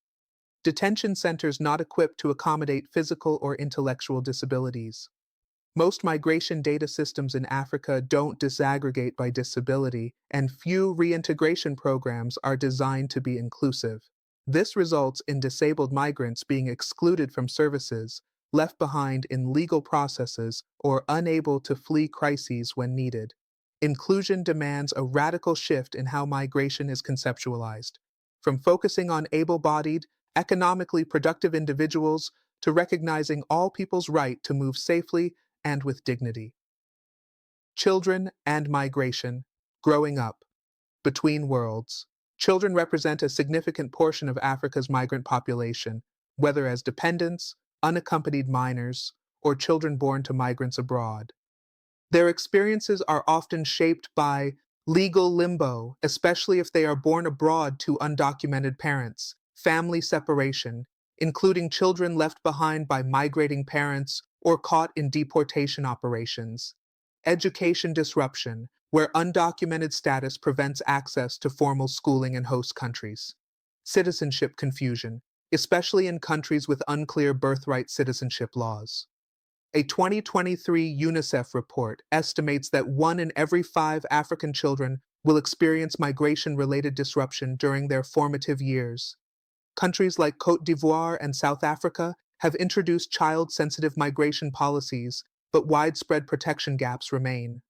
detention centers not equipped to accommodate physical or intellectual disabilities. Most migration data systems in Africa don't disaggregate by disability, and few reintegration programs are designed to be inclusive. This results in disabled migrants being excluded from services, left behind in legal processes, or unable to flee crises when needed. Inclusion demands a radical shift in how migration is conceptualized, from focusing on able-bodied, economically productive individuals to recognizing all people's right to move safely and with dignity. Children and migration, growing up, between worlds. Children represent a significant portion of Africa's migrant population, whether as dependents, unaccompanied minors, or children born to migrants abroad. Their experiences are often shaped by legal limbo, especially if they are born abroad to undocumented parents, family separation, including children left behind by migrating parents or caught in deportation operations, education disruption, where undocumented status prevents access to formal schooling in host countries, citizenship confusion, especially in countries with unclear birthright citizenship laws. A 2023 UNICEF report estimates that 1 in every 5 African children will experience migration-related disruption during their formative years. Countries like Côte d'Ivoire and South Africa have introduced child-sensitive migration policies, but widespread protection gaps remain.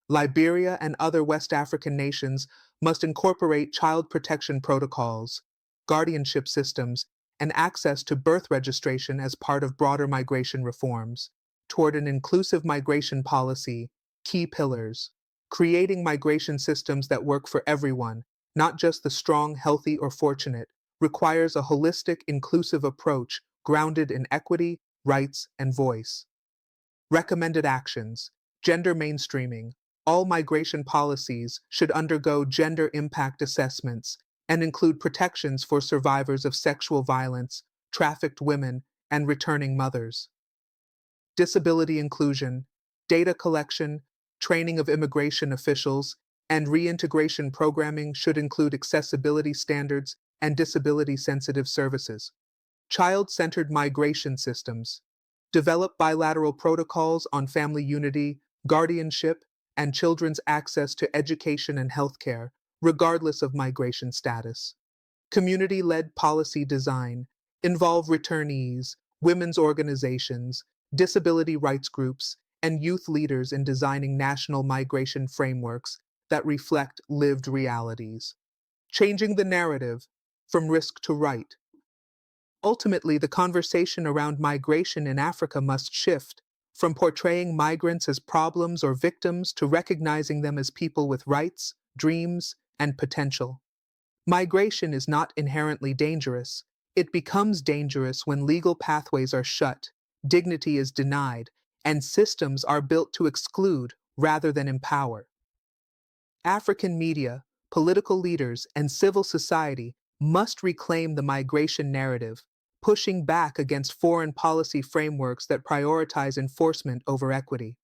Liberia and other West African nations must incorporate child protection protocols, guardianship systems, and access to birth registration as part of broader migration reforms. Toward an inclusive migration policy, key pillars, creating migration systems that work for everyone, not just the strong, healthy, or fortunate, requires a holistic, inclusive approach grounded in equity, rights, and voice. Recommended actions, gender mainstreaming. All migration policies should undergo gender impact assessments and include protections for survivors of sexual violence, trafficked women, and returning mothers. Disability inclusion, data collection, training of immigration officials, and reintegration programming should include accessibility standards and disability-sensitive services. Child-centered migration systems. Develop bilateral protocols on family unity, guardianship, and children's access to education and healthcare, regardless of migration status. Community-led policy design. Involve returnees, women's organizations, disability rights groups, and youth leaders in designing national migration frameworks that reflect lived realities. Changing the narrative from risk to right. Ultimately, the conversation around migration in Africa must shift from portraying migrants as problems or victims to recognizing them as people with rights, dreams, and potential. Migration is not inherently dangerous. It becomes dangerous when legal pathways are shut, dignity is denied, and systems are built to exclude rather than empower. African media, political leaders, and civil society must reclaim the migration narrative, pushing back against foreign policy frameworks that prioritize enforcement over equity.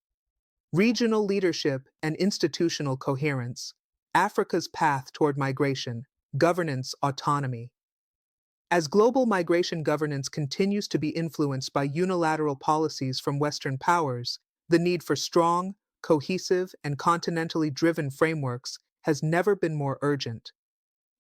Regional leadership and institutional coherence. Africa's path toward migration, governance, autonomy. As global migration governance continues to be influenced by unilateral policies from Western powers, the need for strong, cohesive, and continentally driven frameworks has never been more urgent.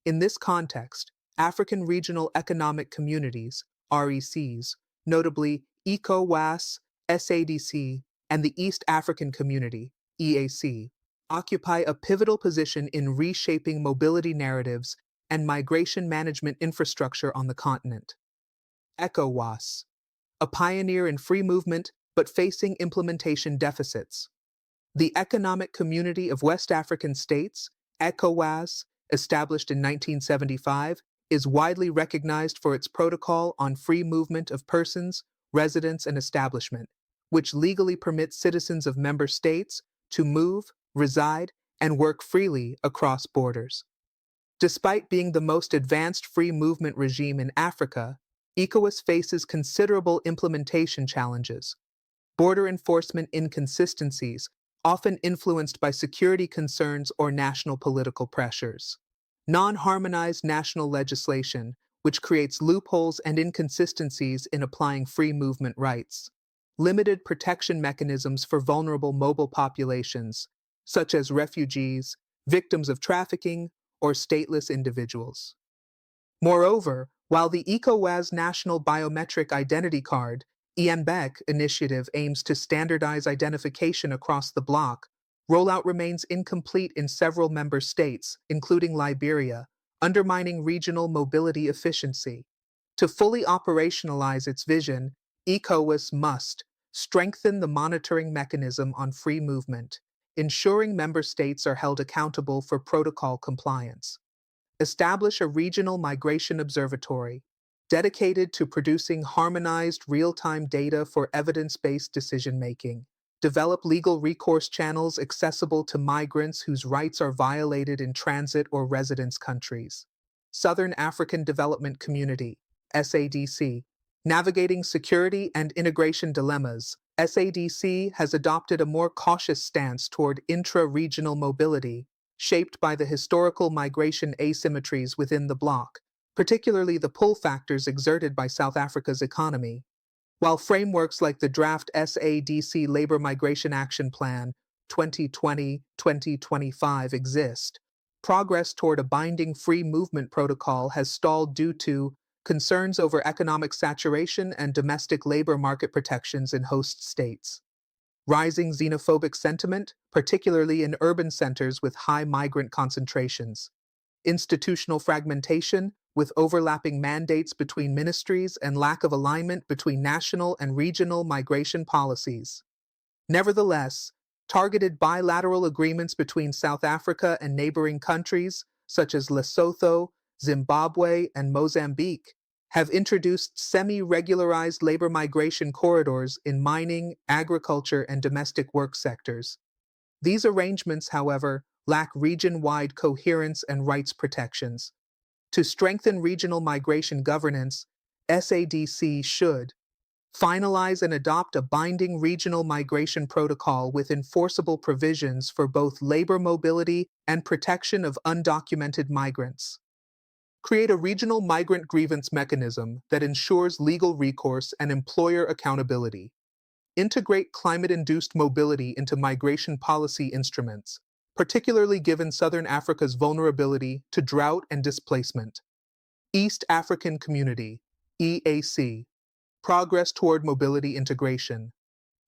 In this context, African Regional Economic Communities, RECs, notably ECOWAS, SADC, and the East African Community, EAC, occupy a pivotal position in reshaping mobility narratives and migration management infrastructure on the continent. ECOWAS, a pioneer in free movement but facing implementation deficits. The Economic Community of West African States, ECOWAS, established in 1975, is widely recognized for its protocol on free movement of persons, residents, and establishment, which legally permits citizens of member states to move, reside, and work freely across borders. Despite being the most advanced free movement regime in Africa, ECOWAS faces considerable implementation challenges. Border enforcement inconsistencies, often influenced by security concerns or national political pressures. Non-harmonized national legislation, which creates loopholes and inconsistencies in applying free movement rights. Limited protection mechanisms for vulnerable mobile populations, such as refugees, victims of trafficking, or stateless individuals. Moreover, while the ECOWAS National Biometric Identity Card (EMBEC) initiative aims to standardize identification across the bloc, rollout remains incomplete in several member states, including Liberia, undermining regional mobility efficiency. To fully operationalize its vision, ECOWAS must strengthen the monitoring mechanism on free movement, ensuring member states are held accountable for protocol compliance. Establish a regional migration observatory dedicated to producing harmonized real-time data for evidence-based decision-making. Develop legal recourse channels accessible to migrants whose rights are violated in transit or residence countries. Southern African Development Community, SADC. Navigating security and integration dilemmas, SADC has adopted a more cautious stance toward intra-regional mobility, shaped by the historical migration asymmetries within the bloc, particularly the pull factors exerted by South Africa's economy. While frameworks like the draft SADC Labor Migration Action Plan 2020-2025 exist, progress toward a binding free movement protocol has stalled due to concerns over economic saturation and domestic labor market protections in host states. Rising xenophobic sentiment, particularly in urban centers with high migrant concentrations. Institutional fragmentation, with overlapping mandates between ministries and lack of alignment between national and regional migration policies. Nevertheless, targeted bilateral agreements between South Africa and neighboring countries, such as Lesotho, Zimbabwe, and Mozambique, have introduced semi-regularized labor migration corridors in mining, agriculture, and domestic work sectors. These arrangements, however, lack region-wide coherence and rights protections. To strengthen regional migration governance, SADC should finalize and adopt a binding regional migration protocol with enforceable provisions for both labor mobility and protection of undocumented migrants. Create a regional migrant grievance mechanism that ensures legal recourse and employer accountability. Integrate climate-induced mobility into migration policy instruments, particularly given Southern Africa's vulnerability to drought and displacement. East African Community, EAC. Progress toward mobility integration.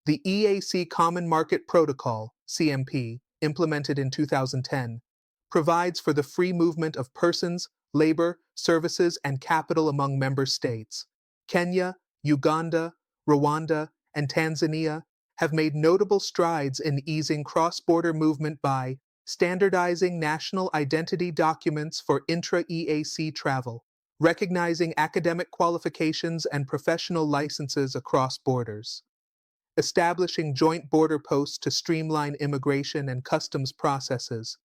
The EAC Common Market Protocol, CMP, implemented in 2010, provides for the free movement of persons, labor, services, and capital among member states. Kenya, Uganda, Rwanda, and Tanzania have made notable strides in easing cross-border movement by standardizing national identity documents for intra-EAC travel, recognizing academic qualifications and professional licenses across borders, establishing joint border posts to streamline immigration and customs processes.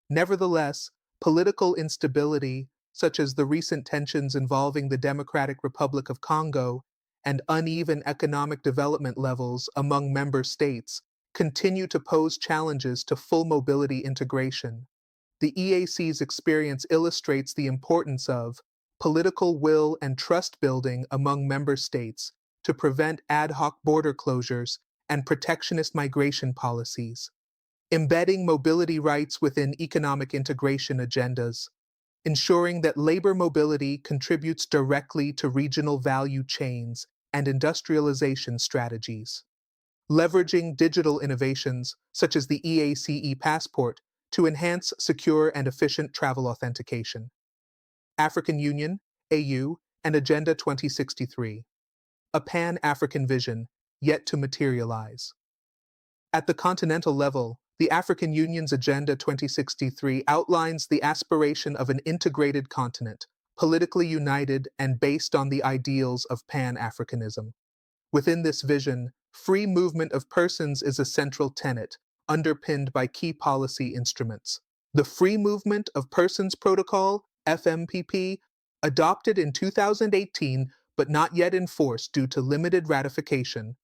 Nevertheless, political instability, such as the recent tensions involving the Democratic Republic of Congo and uneven economic development levels among member states, continue to pose challenges to full mobility integration. The EAC's experience illustrates the importance of political will and trust building among member states to prevent ad hoc border closures and protectionist migration policies. Embedding mobility rights within economic integration agendas, ensuring that labor mobility contributes directly to regional value chains and industrialization strategies. Leveraging digital innovations, such as the EACE passport, to enhance secure and efficient travel authentication. African Union, AU, and Agenda 2063. A Pan-African vision, yet to materialize. At the continental level, the African Union's Agenda 2063 outlines the aspiration of an integrated continent, politically united and based on the ideals of Pan-Africanism. Within this vision, free movement of persons is a central tenet, underpinned by key policy instruments. The Free Movement of Persons Protocol, FMPP, adopted in 2018 but not yet enforced due to limited ratification,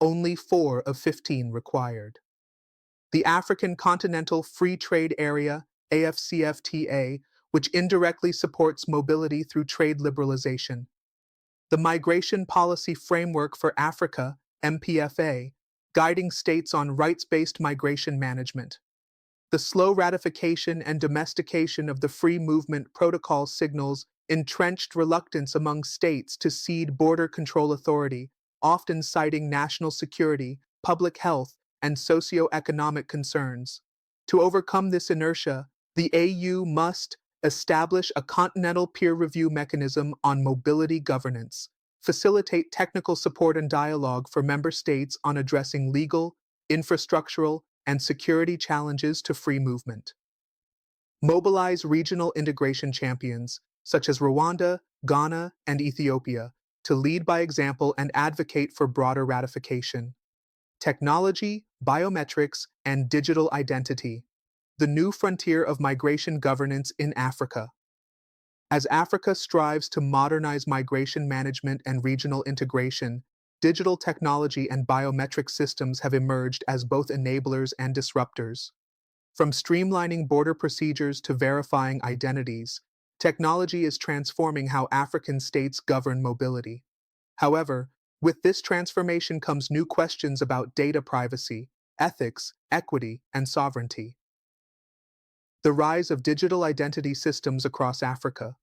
only 4 of 15 required. The African Continental Free Trade Area, AFCFTA, which indirectly supports mobility through trade liberalization. The Migration Policy Framework for Africa, MPFA, guiding states on rights-based migration management. The slow ratification and domestication of the Free Movement Protocol signals entrenched reluctance among states to cede border control authority, often citing national security, public health, and socio-economic concerns. To overcome this inertia, the AU must establish a continental peer review mechanism on mobility governance, facilitate technical support and dialogue for member states on addressing legal, infrastructural, and security challenges to free movement. Mobilize regional integration champions, such as Rwanda, Ghana, and Ethiopia, to lead by example and advocate for broader ratification. Technology, biometrics, and digital identity, the new frontier of migration governance in Africa. As Africa strives to modernize migration management and regional integration, digital technology and biometric systems have emerged as both enablers and disruptors. From streamlining border procedures to verifying identities, technology is transforming how African states govern mobility. However, with this transformation comes new questions about data privacy, ethics, equity, and sovereignty. The rise of digital identity systems across Africa.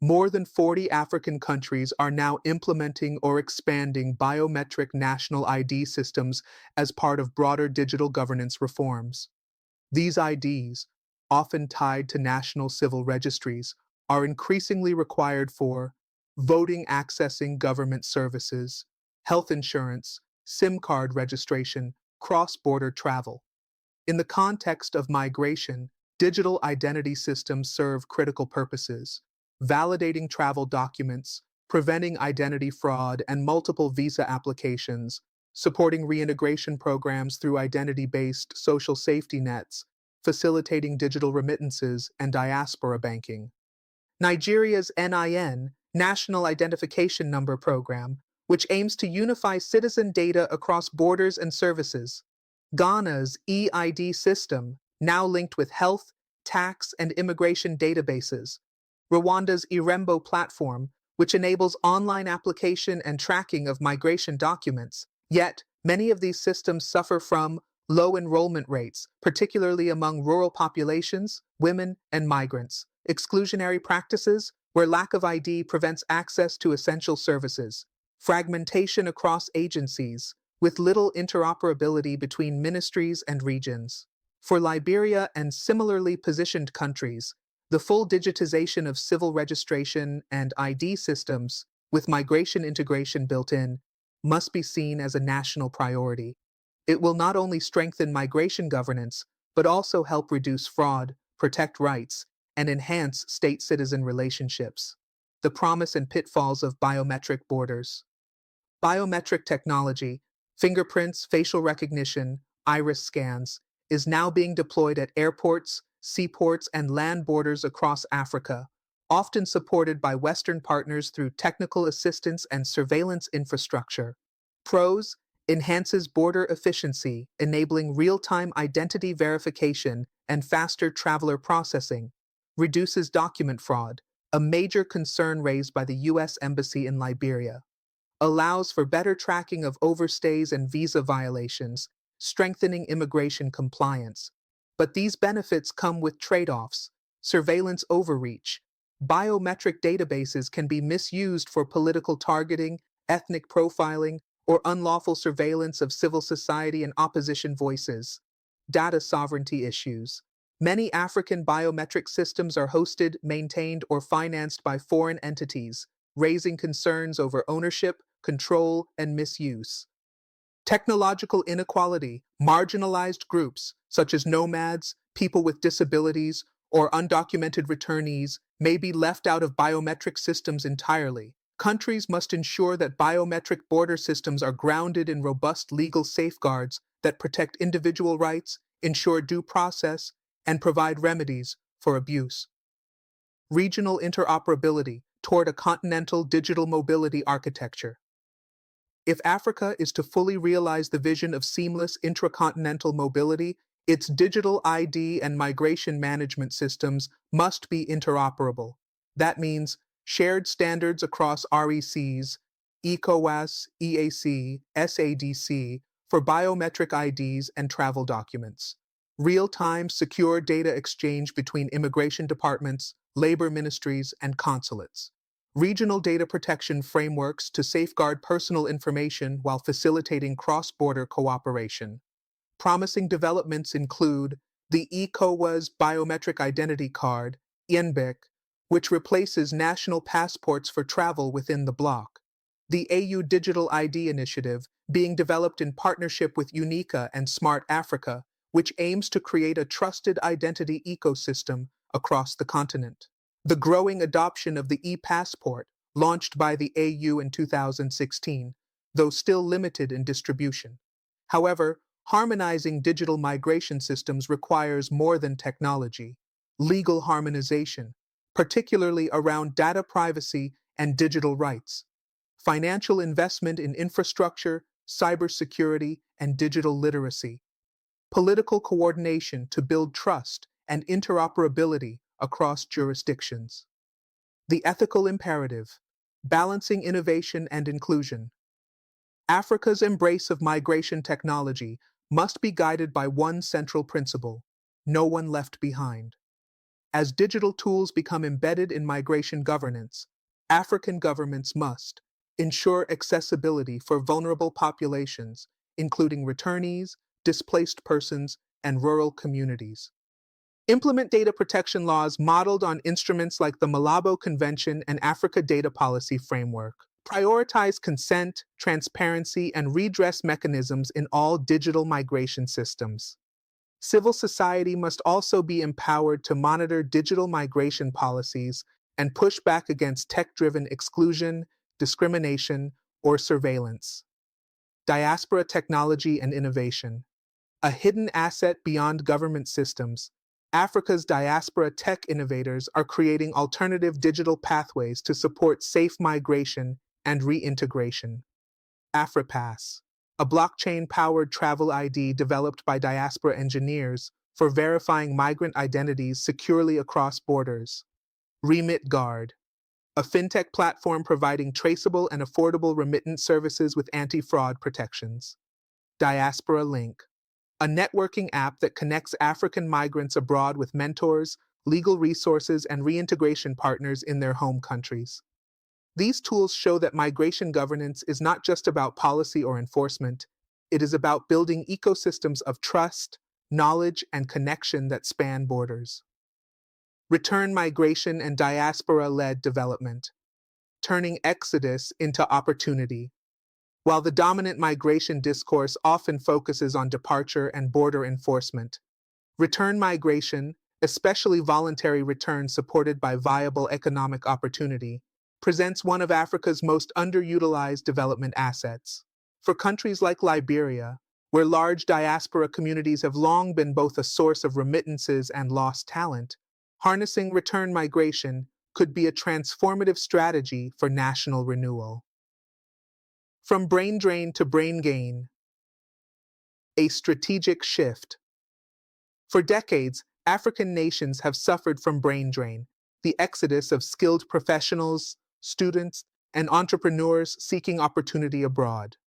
More than 40 African countries are now implementing or expanding biometric national ID systems as part of broader digital governance reforms. These IDs, often tied to national civil registries, are increasingly required for voting, accessing government services, health insurance, SIM card registration, cross-border travel. In the context of migration, digital identity systems serve critical purposes, validating travel documents, preventing identity fraud and multiple visa applications, supporting reintegration programs through identity-based social safety nets, facilitating digital remittances and diaspora banking. Nigeria's NIN, National Identification Number Program, which aims to unify citizen data across borders and services. Ghana's eID system, now linked with health, tax, and immigration databases. Rwanda's Irembo platform, which enables online application and tracking of migration documents. Yet, many of these systems suffer from low enrollment rates, particularly among rural populations, women, and migrants. Exclusionary practices, where lack of ID prevents access to essential services. Fragmentation across agencies, with little interoperability between ministries and regions. For Liberia and similarly positioned countries, the full digitization of civil registration and ID systems, with migration integration built in, must be seen as a national priority. It will not only strengthen migration governance, but also help reduce fraud, protect rights, and enhance state-citizen relationships. The promise and pitfalls of biometric borders. Biometric technology, fingerprints, facial recognition, iris scans, is now being deployed at airports, seaports, and land borders across Africa, often supported by Western partners through technical assistance and surveillance infrastructure. Pros: enhances border efficiency, enabling real-time identity verification and faster traveler processing. Reduces document fraud, a major concern raised by the U.S. Embassy in Liberia. Allows for better tracking of overstays and visa violations, strengthening immigration compliance. But these benefits come with trade-offs: surveillance overreach. Biometric databases can be misused for political targeting ethnic profiling, or unlawful surveillance of civil society and opposition voices. Data sovereignty issues. Many African biometric systems are hosted, maintained, or financed by foreign entities, raising concerns over ownership, control, and misuse. Technological inequality. Marginalized groups, such as nomads, people with disabilities, or undocumented returnees, may be left out of biometric systems entirely. Countries must ensure that biometric border systems are grounded in robust legal safeguards that protect individual rights, ensure due process, and provide remedies for abuse. Regional interoperability toward a continental digital mobility architecture. If Africa is to fully realize the vision of seamless intracontinental mobility, its digital ID and migration management systems must be interoperable. That means shared standards across RECs, ECOWAS, EAC, SADC for biometric IDs and travel documents. Real-time secure data exchange between immigration departments, labor ministries, and consulates. Regional data protection frameworks to safeguard personal information while facilitating cross-border cooperation. Promising developments include the ECOWAS Biometric Identity Card, INBIC, which replaces national passports for travel within the bloc. The AU Digital ID Initiative, being developed in partnership with UNICA and Smart Africa, which aims to create a trusted identity ecosystem across the continent. The growing adoption of the e-passport, launched by the AU in 2016, though still limited in distribution. However, harmonizing digital migration systems requires more than technology. Legal harmonization, particularly around data privacy and digital rights. Financial investment in infrastructure, cybersecurity, and digital literacy. Political coordination to build trust and interoperability across jurisdictions. The ethical imperative, balancing innovation and inclusion. Africa's embrace of migration technology must be guided by one central principle: no one left behind. As digital tools become embedded in migration governance, African governments must ensure accessibility for vulnerable populations, including returnees, displaced persons, and rural communities. Implement data protection laws modeled on instruments like the Malabo Convention and Africa Data Policy Framework. Prioritize consent, transparency, and redress mechanisms in all digital migration systems. Civil society must also be empowered to monitor digital migration policies and push back against tech-driven exclusion, discrimination, or surveillance. Diaspora technology and innovation. A hidden asset beyond government systems, Africa's diaspora tech innovators are creating alternative digital pathways to support safe migration and reintegration. AfriPass, a blockchain-powered travel ID developed by diaspora engineers for verifying migrant identities securely across borders. Remit Guard, a fintech platform providing traceable and affordable remittance services with anti-fraud protections. Diaspora Link, a networking app that connects African migrants abroad with mentors, legal resources, and reintegration partners in their home countries. These tools show that migration governance is not just about policy or enforcement, it is about building ecosystems of trust, knowledge, and connection that span borders. Return migration and diaspora-led development, turning exodus into opportunity. While the dominant migration discourse often focuses on departure and border enforcement, return migration, especially voluntary return supported by viable economic opportunity, presents one of Africa's most underutilized development assets. For countries like Liberia, where large diaspora communities have long been both a source of remittances and lost talent, harnessing return migration could be a transformative strategy for national renewal. From brain drain to brain gain, a strategic shift. For decades, African nations have suffered from brain drain, the exodus of skilled professionals, students, and entrepreneurs seeking opportunity abroad.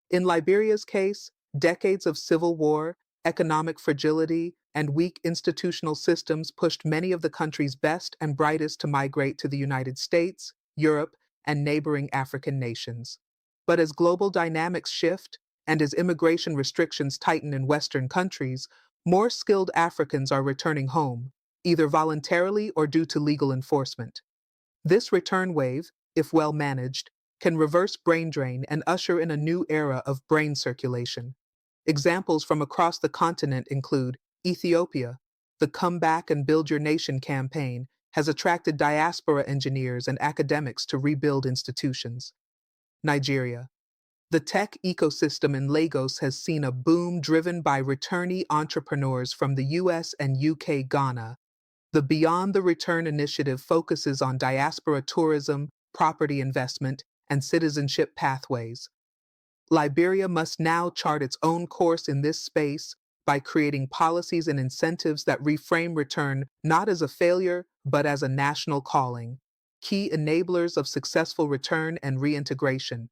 In Liberia's case, decades of civil war, economic fragility, and weak institutional systems pushed many of the country's best and brightest to migrate to the United States, Europe, and neighboring African nations. But as global dynamics shift, and as immigration restrictions tighten in Western countries, more skilled Africans are returning home, either voluntarily or due to legal enforcement. This return wave, if well managed, can reverse brain drain and usher in a new era of brain circulation. Examples from across the continent include Ethiopia. The Come Back and Build Your Nation campaign has attracted diaspora engineers and academics to rebuild institutions. Nigeria. The tech ecosystem in Lagos has seen a boom driven by returnee entrepreneurs from the US and UK. Ghana. The Beyond the Return initiative focuses on diaspora tourism, property investment, and citizenship pathways. Liberia must now chart its own course in this space by creating policies and incentives that reframe return not as a failure, but as a national calling. Key enablers of successful return and reintegration.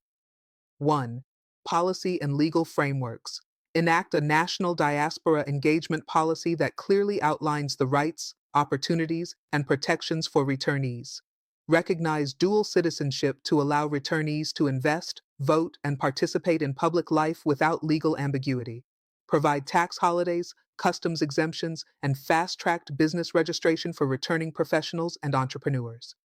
1. Policy and legal frameworks. Enact a national diaspora engagement policy that clearly outlines the rights, opportunities, and protections for returnees. Recognize dual citizenship to allow returnees to invest, vote, and participate in public life without legal ambiguity. Provide tax holidays, customs exemptions, and fast-tracked business registration for returning professionals and entrepreneurs.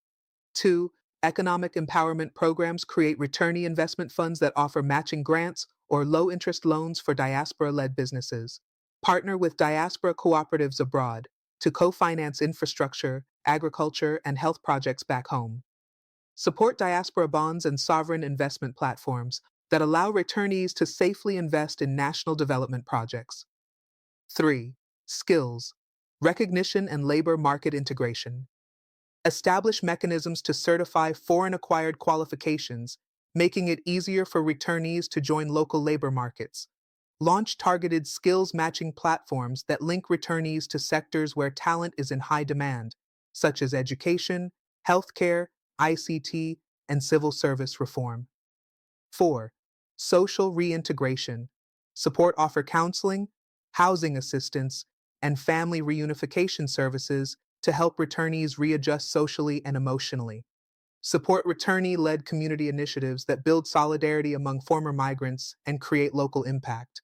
2. Economic empowerment programs create returnee investment funds that offer matching grants or low-interest loans for diaspora-led businesses. Partner with diaspora cooperatives abroad to co-finance infrastructure, agriculture, and health projects back home. Support diaspora bonds and sovereign investment platforms that allow returnees to safely invest in national development projects. 3. Skills, recognition, and labor market integration. Establish mechanisms to certify foreign-acquired qualifications, making it easier for returnees to join local labor markets. Launch targeted skills-matching platforms that link returnees to sectors where talent is in high demand, such as education, healthcare, ICT, and civil service reform. 4. Social reintegration. Offer counseling, housing assistance, and family reunification services to help returnees readjust socially and emotionally. Support returnee-led community initiatives that build solidarity among former migrants and create local impact.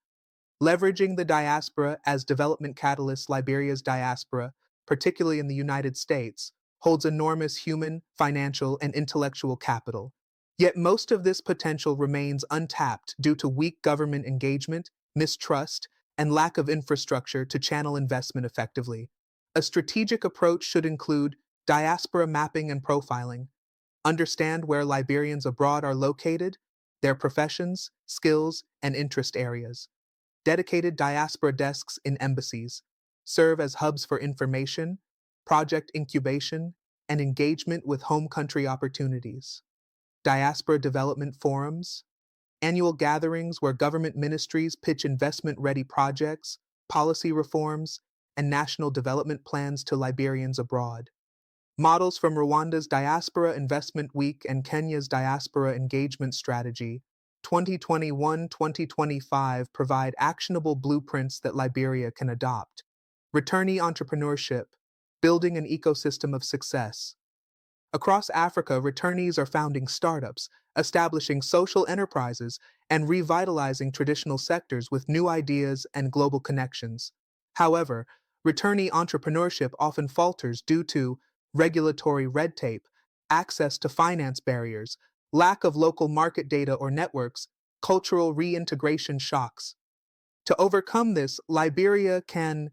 Leveraging the diaspora as development catalysts. Liberia's diaspora, particularly in the United States, holds enormous human, financial, and intellectual capital. Yet most of this potential remains untapped due to weak government engagement, mistrust, and lack of infrastructure to channel investment effectively. A strategic approach should include diaspora mapping and profiling. Understand where Liberians abroad are located, their professions, skills, and interest areas. Dedicated diaspora desks in embassies serve as hubs for information, project incubation, and engagement with home country opportunities. Diaspora development forums, annual gatherings where government ministries pitch investment-ready projects, policy reforms, and national development plans to Liberians abroad. Models from Rwanda's Diaspora Investment Week and Kenya's Diaspora Engagement Strategy 2021-2025 provide actionable blueprints that Liberia can adopt. Returnee entrepreneurship, building an ecosystem of success. Across Africa, returnees are founding startups, establishing social enterprises, and revitalizing traditional sectors with new ideas and global connections. However, returnee entrepreneurship often falters due to regulatory red tape, access to finance barriers, lack of local market data or networks, cultural reintegration shocks. To overcome this, Liberia can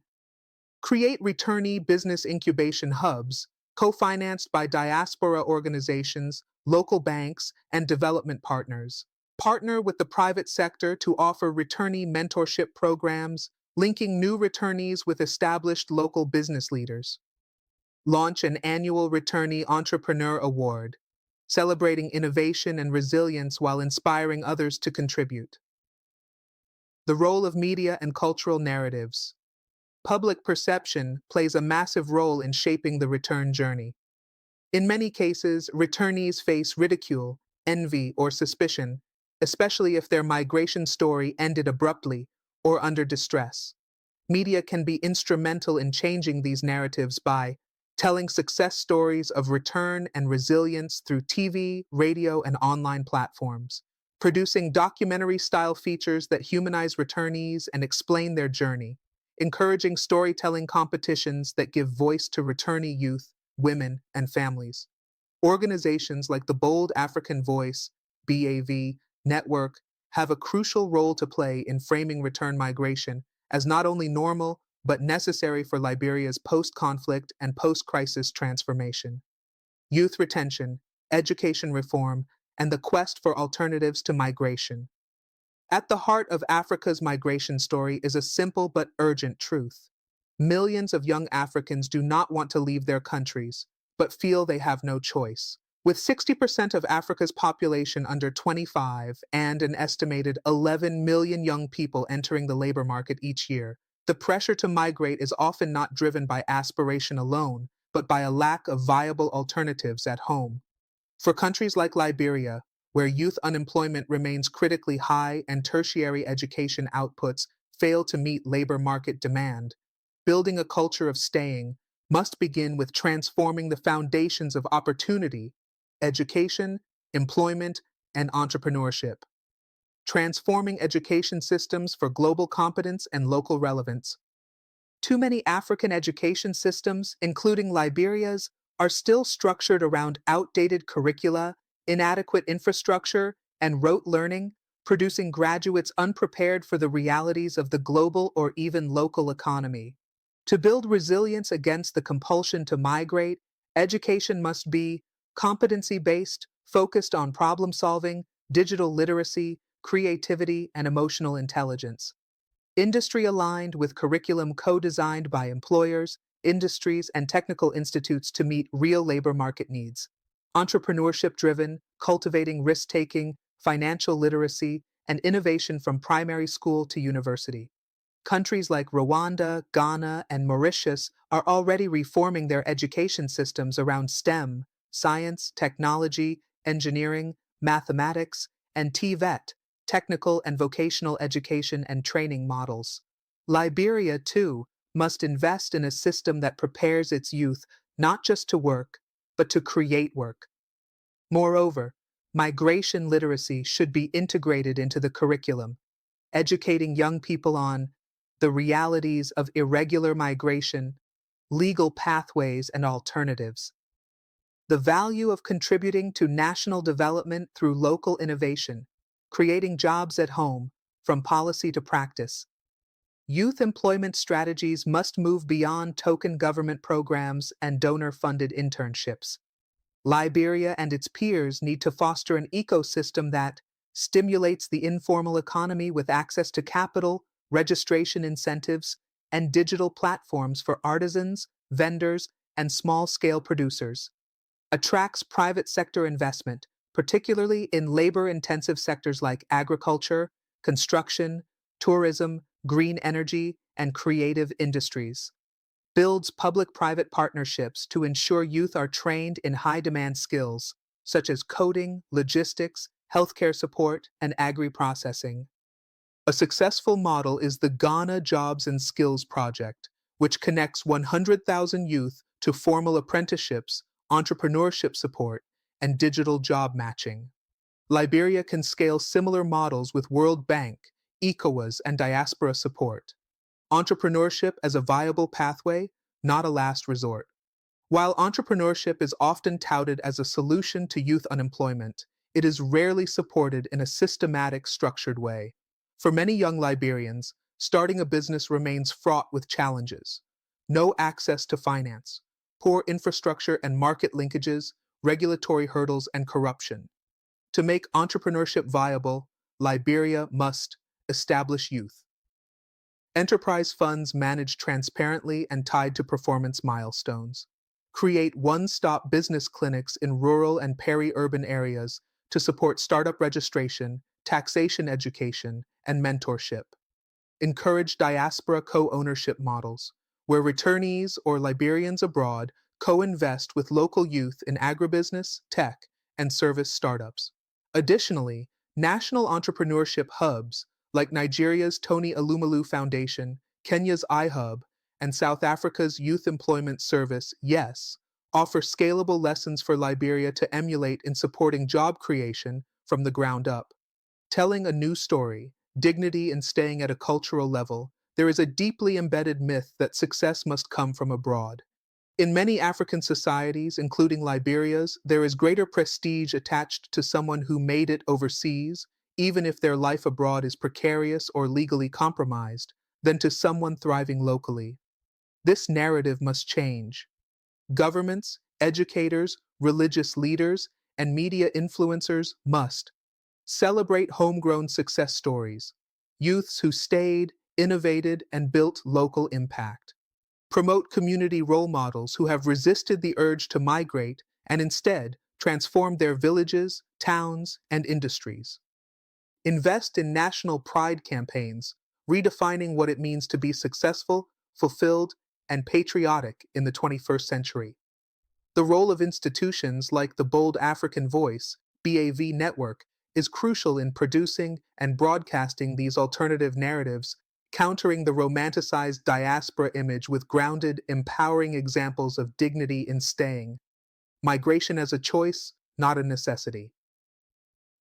create returnee business incubation hubs, co-financed by diaspora organizations, local banks, and development partners. Partner with the private sector to offer returnee mentorship programs, linking new returnees with established local business leaders. Launch an annual Returnee Entrepreneur Award, celebrating innovation and resilience while inspiring others to contribute. The role of media and cultural narratives. Public perception plays a massive role in shaping the return journey. In many cases, returnees face ridicule, envy, or suspicion, especially if their migration story ended abruptly or under distress. Media can be instrumental in changing these narratives by telling success stories of return and resilience through TV, radio, and online platforms, producing documentary-style features that humanize returnees and explain their journey, encouraging storytelling competitions that give voice to returnee youth, women, and families. Organizations like the Bold African Voice, BAV, network have a crucial role to play in framing return migration as not only normal, but necessary for Liberia's post-conflict and post-crisis transformation. Youth retention, education reform, and the quest for alternatives to migration. At the heart of Africa's migration story is a simple but urgent truth. Millions of young Africans do not want to leave their countries, but feel they have no choice. With 60% of Africa's population under 25 and an estimated 11 million young people entering the labor market each year, the pressure to migrate is often not driven by aspiration alone, but by a lack of viable alternatives at home. For countries like Liberia, where youth unemployment remains critically high and tertiary education outputs fail to meet labor market demand, building a culture of staying must begin with transforming the foundations of opportunity, education, employment, and entrepreneurship. Transforming education systems for global competence and local relevance. Too many African education systems, including Liberia's, are still structured around outdated curricula, inadequate infrastructure, and rote learning, producing graduates unprepared for the realities of the global or even local economy. To build resilience against the compulsion to migrate, education must be competency-based, focused on problem-solving, digital literacy, creativity, and emotional intelligence. Industry-aligned with curriculum co-designed by employers, industries, and technical institutes to meet real labor market needs. Entrepreneurship-driven, cultivating risk-taking, financial literacy, and innovation from primary school to university. Countries like Rwanda, Ghana, and Mauritius are already reforming their education systems around STEM, science, technology, engineering, mathematics, and TVET, technical and vocational education and training models. Liberia, too, must invest in a system that prepares its youth not just to work, but to create work. Moreover, migration literacy should be integrated into the curriculum, educating young people on the realities of irregular migration, legal pathways, and alternatives. The value of contributing to national development through local innovation, creating jobs at home, from policy to practice. Youth employment strategies must move beyond token government programs and donor-funded internships. Liberia and its peers need to foster an ecosystem that stimulates the informal economy with access to capital, registration incentives, and digital platforms for artisans, vendors, and small-scale producers. Attracts private sector investment, particularly in labor-intensive sectors like agriculture, construction, tourism, green energy, and creative industries. Builds public-private partnerships to ensure youth are trained in high-demand skills, such as coding, logistics, healthcare support, and agri-processing. A successful model is the Ghana Jobs and Skills Project, which connects 100,000 youth to formal apprenticeships, entrepreneurship support, and digital job matching. Liberia can scale similar models with World Bank, ECOWAS, and Diaspora support. Entrepreneurship as a viable pathway, not a last resort. While entrepreneurship is often touted as a solution to youth unemployment, it is rarely supported in a systematic, structured way. For many young Liberians, starting a business remains fraught with challenges. No access to finance, poor infrastructure and market linkages, regulatory hurdles, and corruption. To make entrepreneurship viable, Liberia must establish youth. Enterprise funds managed transparently and tied to performance milestones. Create one-stop business clinics in rural and peri-urban areas to support startup registration, taxation education, and mentorship. Encourage diaspora co-ownership models, where returnees or Liberians abroad co-invest with local youth in agribusiness, tech, and service startups. Additionally, national entrepreneurship hubs, like Nigeria's Tony Elumelu Foundation, Kenya's iHub, and South Africa's Youth Employment Service, YES, offer scalable lessons for Liberia to emulate in supporting job creation from the ground up. Telling a new story, dignity in staying at a cultural level, there is a deeply embedded myth that success must come from abroad. In many African societies, including Liberia's, there is greater prestige attached to someone who made it overseas, even if their life abroad is precarious or legally compromised, than to someone thriving locally. This narrative must change. Governments, educators, religious leaders, and media influencers must celebrate homegrown success stories, youths who stayed, innovated, and built local impact. Promote community role models who have resisted the urge to migrate and instead transformed their villages, towns, and industries. Invest in national pride campaigns, redefining what it means to be successful, fulfilled, and patriotic in the 21st century. The role of institutions like the Bold African Voice, BAV network, is crucial in producing and broadcasting these alternative narratives, countering the romanticized diaspora image with grounded, empowering examples of dignity in staying. Migration as a choice, not a necessity.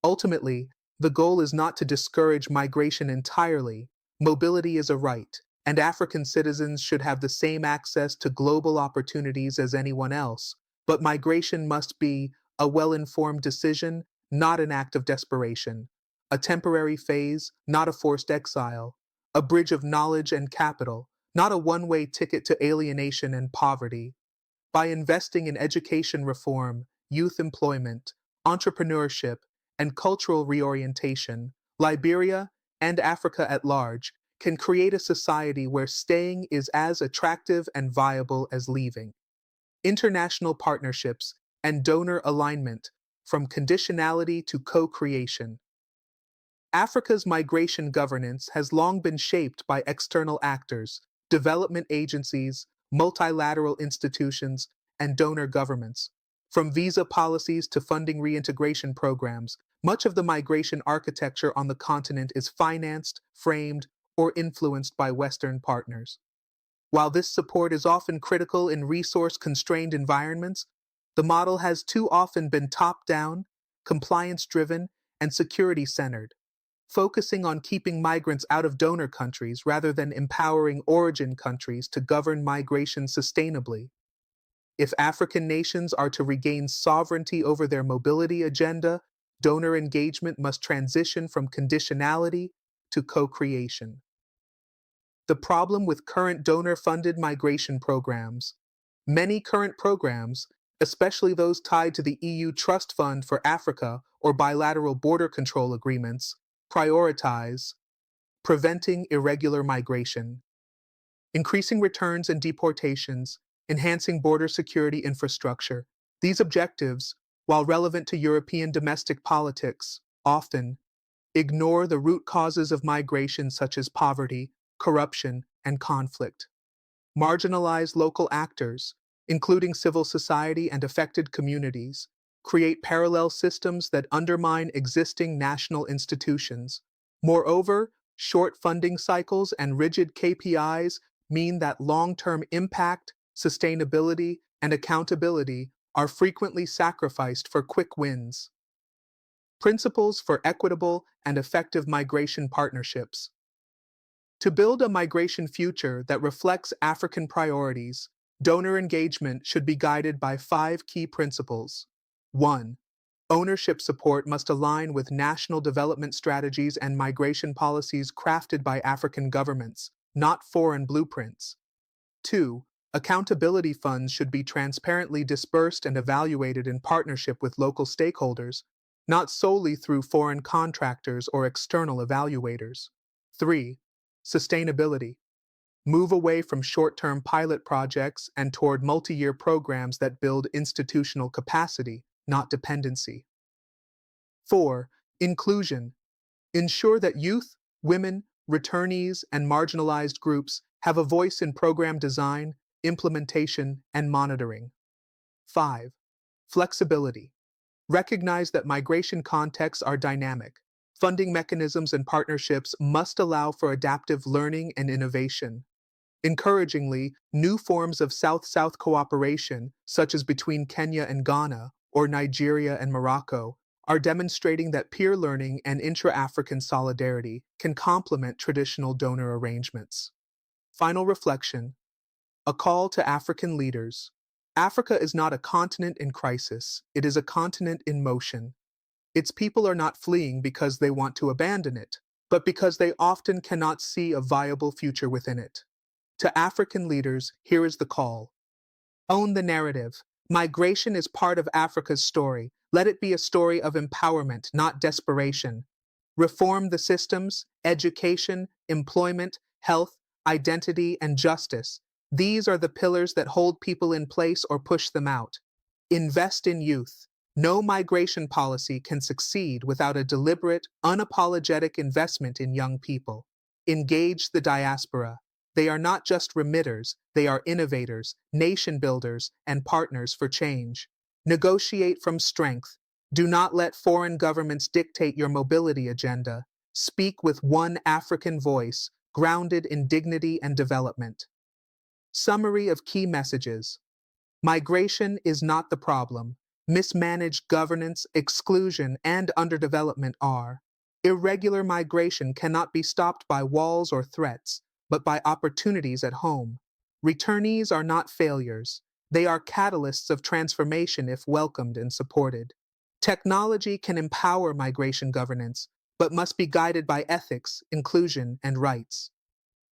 Ultimately, the goal is not to discourage migration entirely. Mobility is a right, and African citizens should have the same access to global opportunities as anyone else. But migration must be a well-informed decision, not an act of desperation, a temporary phase, not a forced exile, a bridge of knowledge and capital, not a one-way ticket to alienation and poverty. By investing in education reform, youth employment, entrepreneurship, and cultural reorientation, Liberia and Africa at large can create a society where staying is as attractive and viable as leaving. International partnerships and donor alignment, from conditionality to co-creation. Africa's migration governance has long been shaped by external actors, development agencies, multilateral institutions, and donor governments. From visa policies to funding reintegration programs, much of the migration architecture on the continent is financed, framed, or influenced by Western partners. While this support is often critical in resource-constrained environments, the model has too often been top-down, compliance-driven, and security-centered, focusing on keeping migrants out of donor countries rather than empowering origin countries to govern migration sustainably. If African nations are to regain sovereignty over their mobility agenda, donor engagement must transition from conditionality to co-creation. The problem with current donor-funded migration programs. Many current programs, especially those tied to the EU Trust Fund for Africa or bilateral border control agreements, prioritize preventing irregular migration, increasing returns and deportations, enhancing border security infrastructure. These objectives, while relevant to European domestic politics, often ignore the root causes of migration such as poverty, corruption, and conflict. Marginalize local actors, including civil society and affected communities, create parallel systems that undermine existing national institutions. Moreover, short funding cycles and rigid KPIs mean that long-term impact, sustainability, and accountability are frequently sacrificed for quick wins. Principles for equitable and effective migration partnerships. To build a migration future that reflects African priorities, donor engagement should be guided by 5 key principles. 1. Ownership support must align with national development strategies and migration policies crafted by African governments, not foreign blueprints. 2. Accountability funds should be transparently dispersed and evaluated in partnership with local stakeholders, not solely through foreign contractors or external evaluators. 3. Sustainability. Move away from short-term pilot projects and toward multi-year programs that build institutional capacity, not dependency. 4. Inclusion. Ensure that youth, women, returnees, and marginalized groups have a voice in program design, implementation, and monitoring. 5. Flexibility. Recognize that migration contexts are dynamic. Funding mechanisms and partnerships must allow for adaptive learning and innovation. Encouragingly, new forms of South-South cooperation, such as between Kenya and Ghana or Nigeria and Morocco, are demonstrating that peer learning and intra-African solidarity can complement traditional donor arrangements. Final reflection: a call to African leaders. Africa is not a continent in crisis, it is a continent in motion. Its people are not fleeing because they want to abandon it, but because they often cannot see a viable future within it. To African leaders, here is the call. Own the narrative. Migration is part of Africa's story. Let it be a story of empowerment, not desperation. Reform the systems, education, employment, health, identity, and justice. These are the pillars that hold people in place or push them out. Invest in youth. No migration policy can succeed without a deliberate, unapologetic investment in young people. Engage the diaspora. They are not just remitters, they are innovators, nation builders, and partners for change. Negotiate from strength. Do not let foreign governments dictate your mobility agenda. Speak with one African voice, grounded in dignity and development. Summary of key messages. Migration is not the problem. Mismanaged governance, exclusion, and underdevelopment are. Irregular migration cannot be stopped by walls or threats, but by opportunities at home. Returnees are not failures. They are catalysts of transformation if welcomed and supported. Technology can empower migration governance, but must be guided by ethics, inclusion, and rights.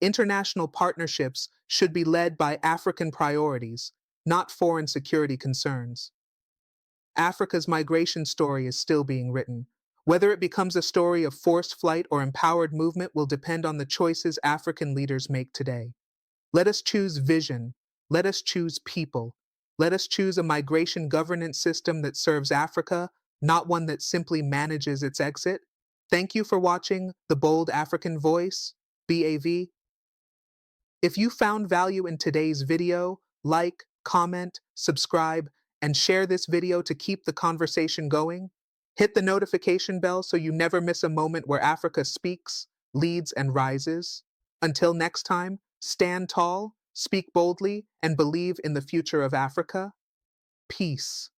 International partnerships should be led by African priorities, not foreign security concerns. Africa's migration story is still being written. Whether it becomes a story of forced flight or empowered movement will depend on the choices African leaders make today. Let us choose vision. Let us choose people. Let us choose a migration governance system that serves Africa, not one that simply manages its exit. Thank you for watching The Bold African Voice, BAV. If you found value in today's video, like, comment, subscribe, and share this video to keep the conversation going. Hit the notification bell so you never miss a moment where Africa speaks, leads, and rises. Until next time, stand tall, speak boldly, and believe in the future of Africa. Peace.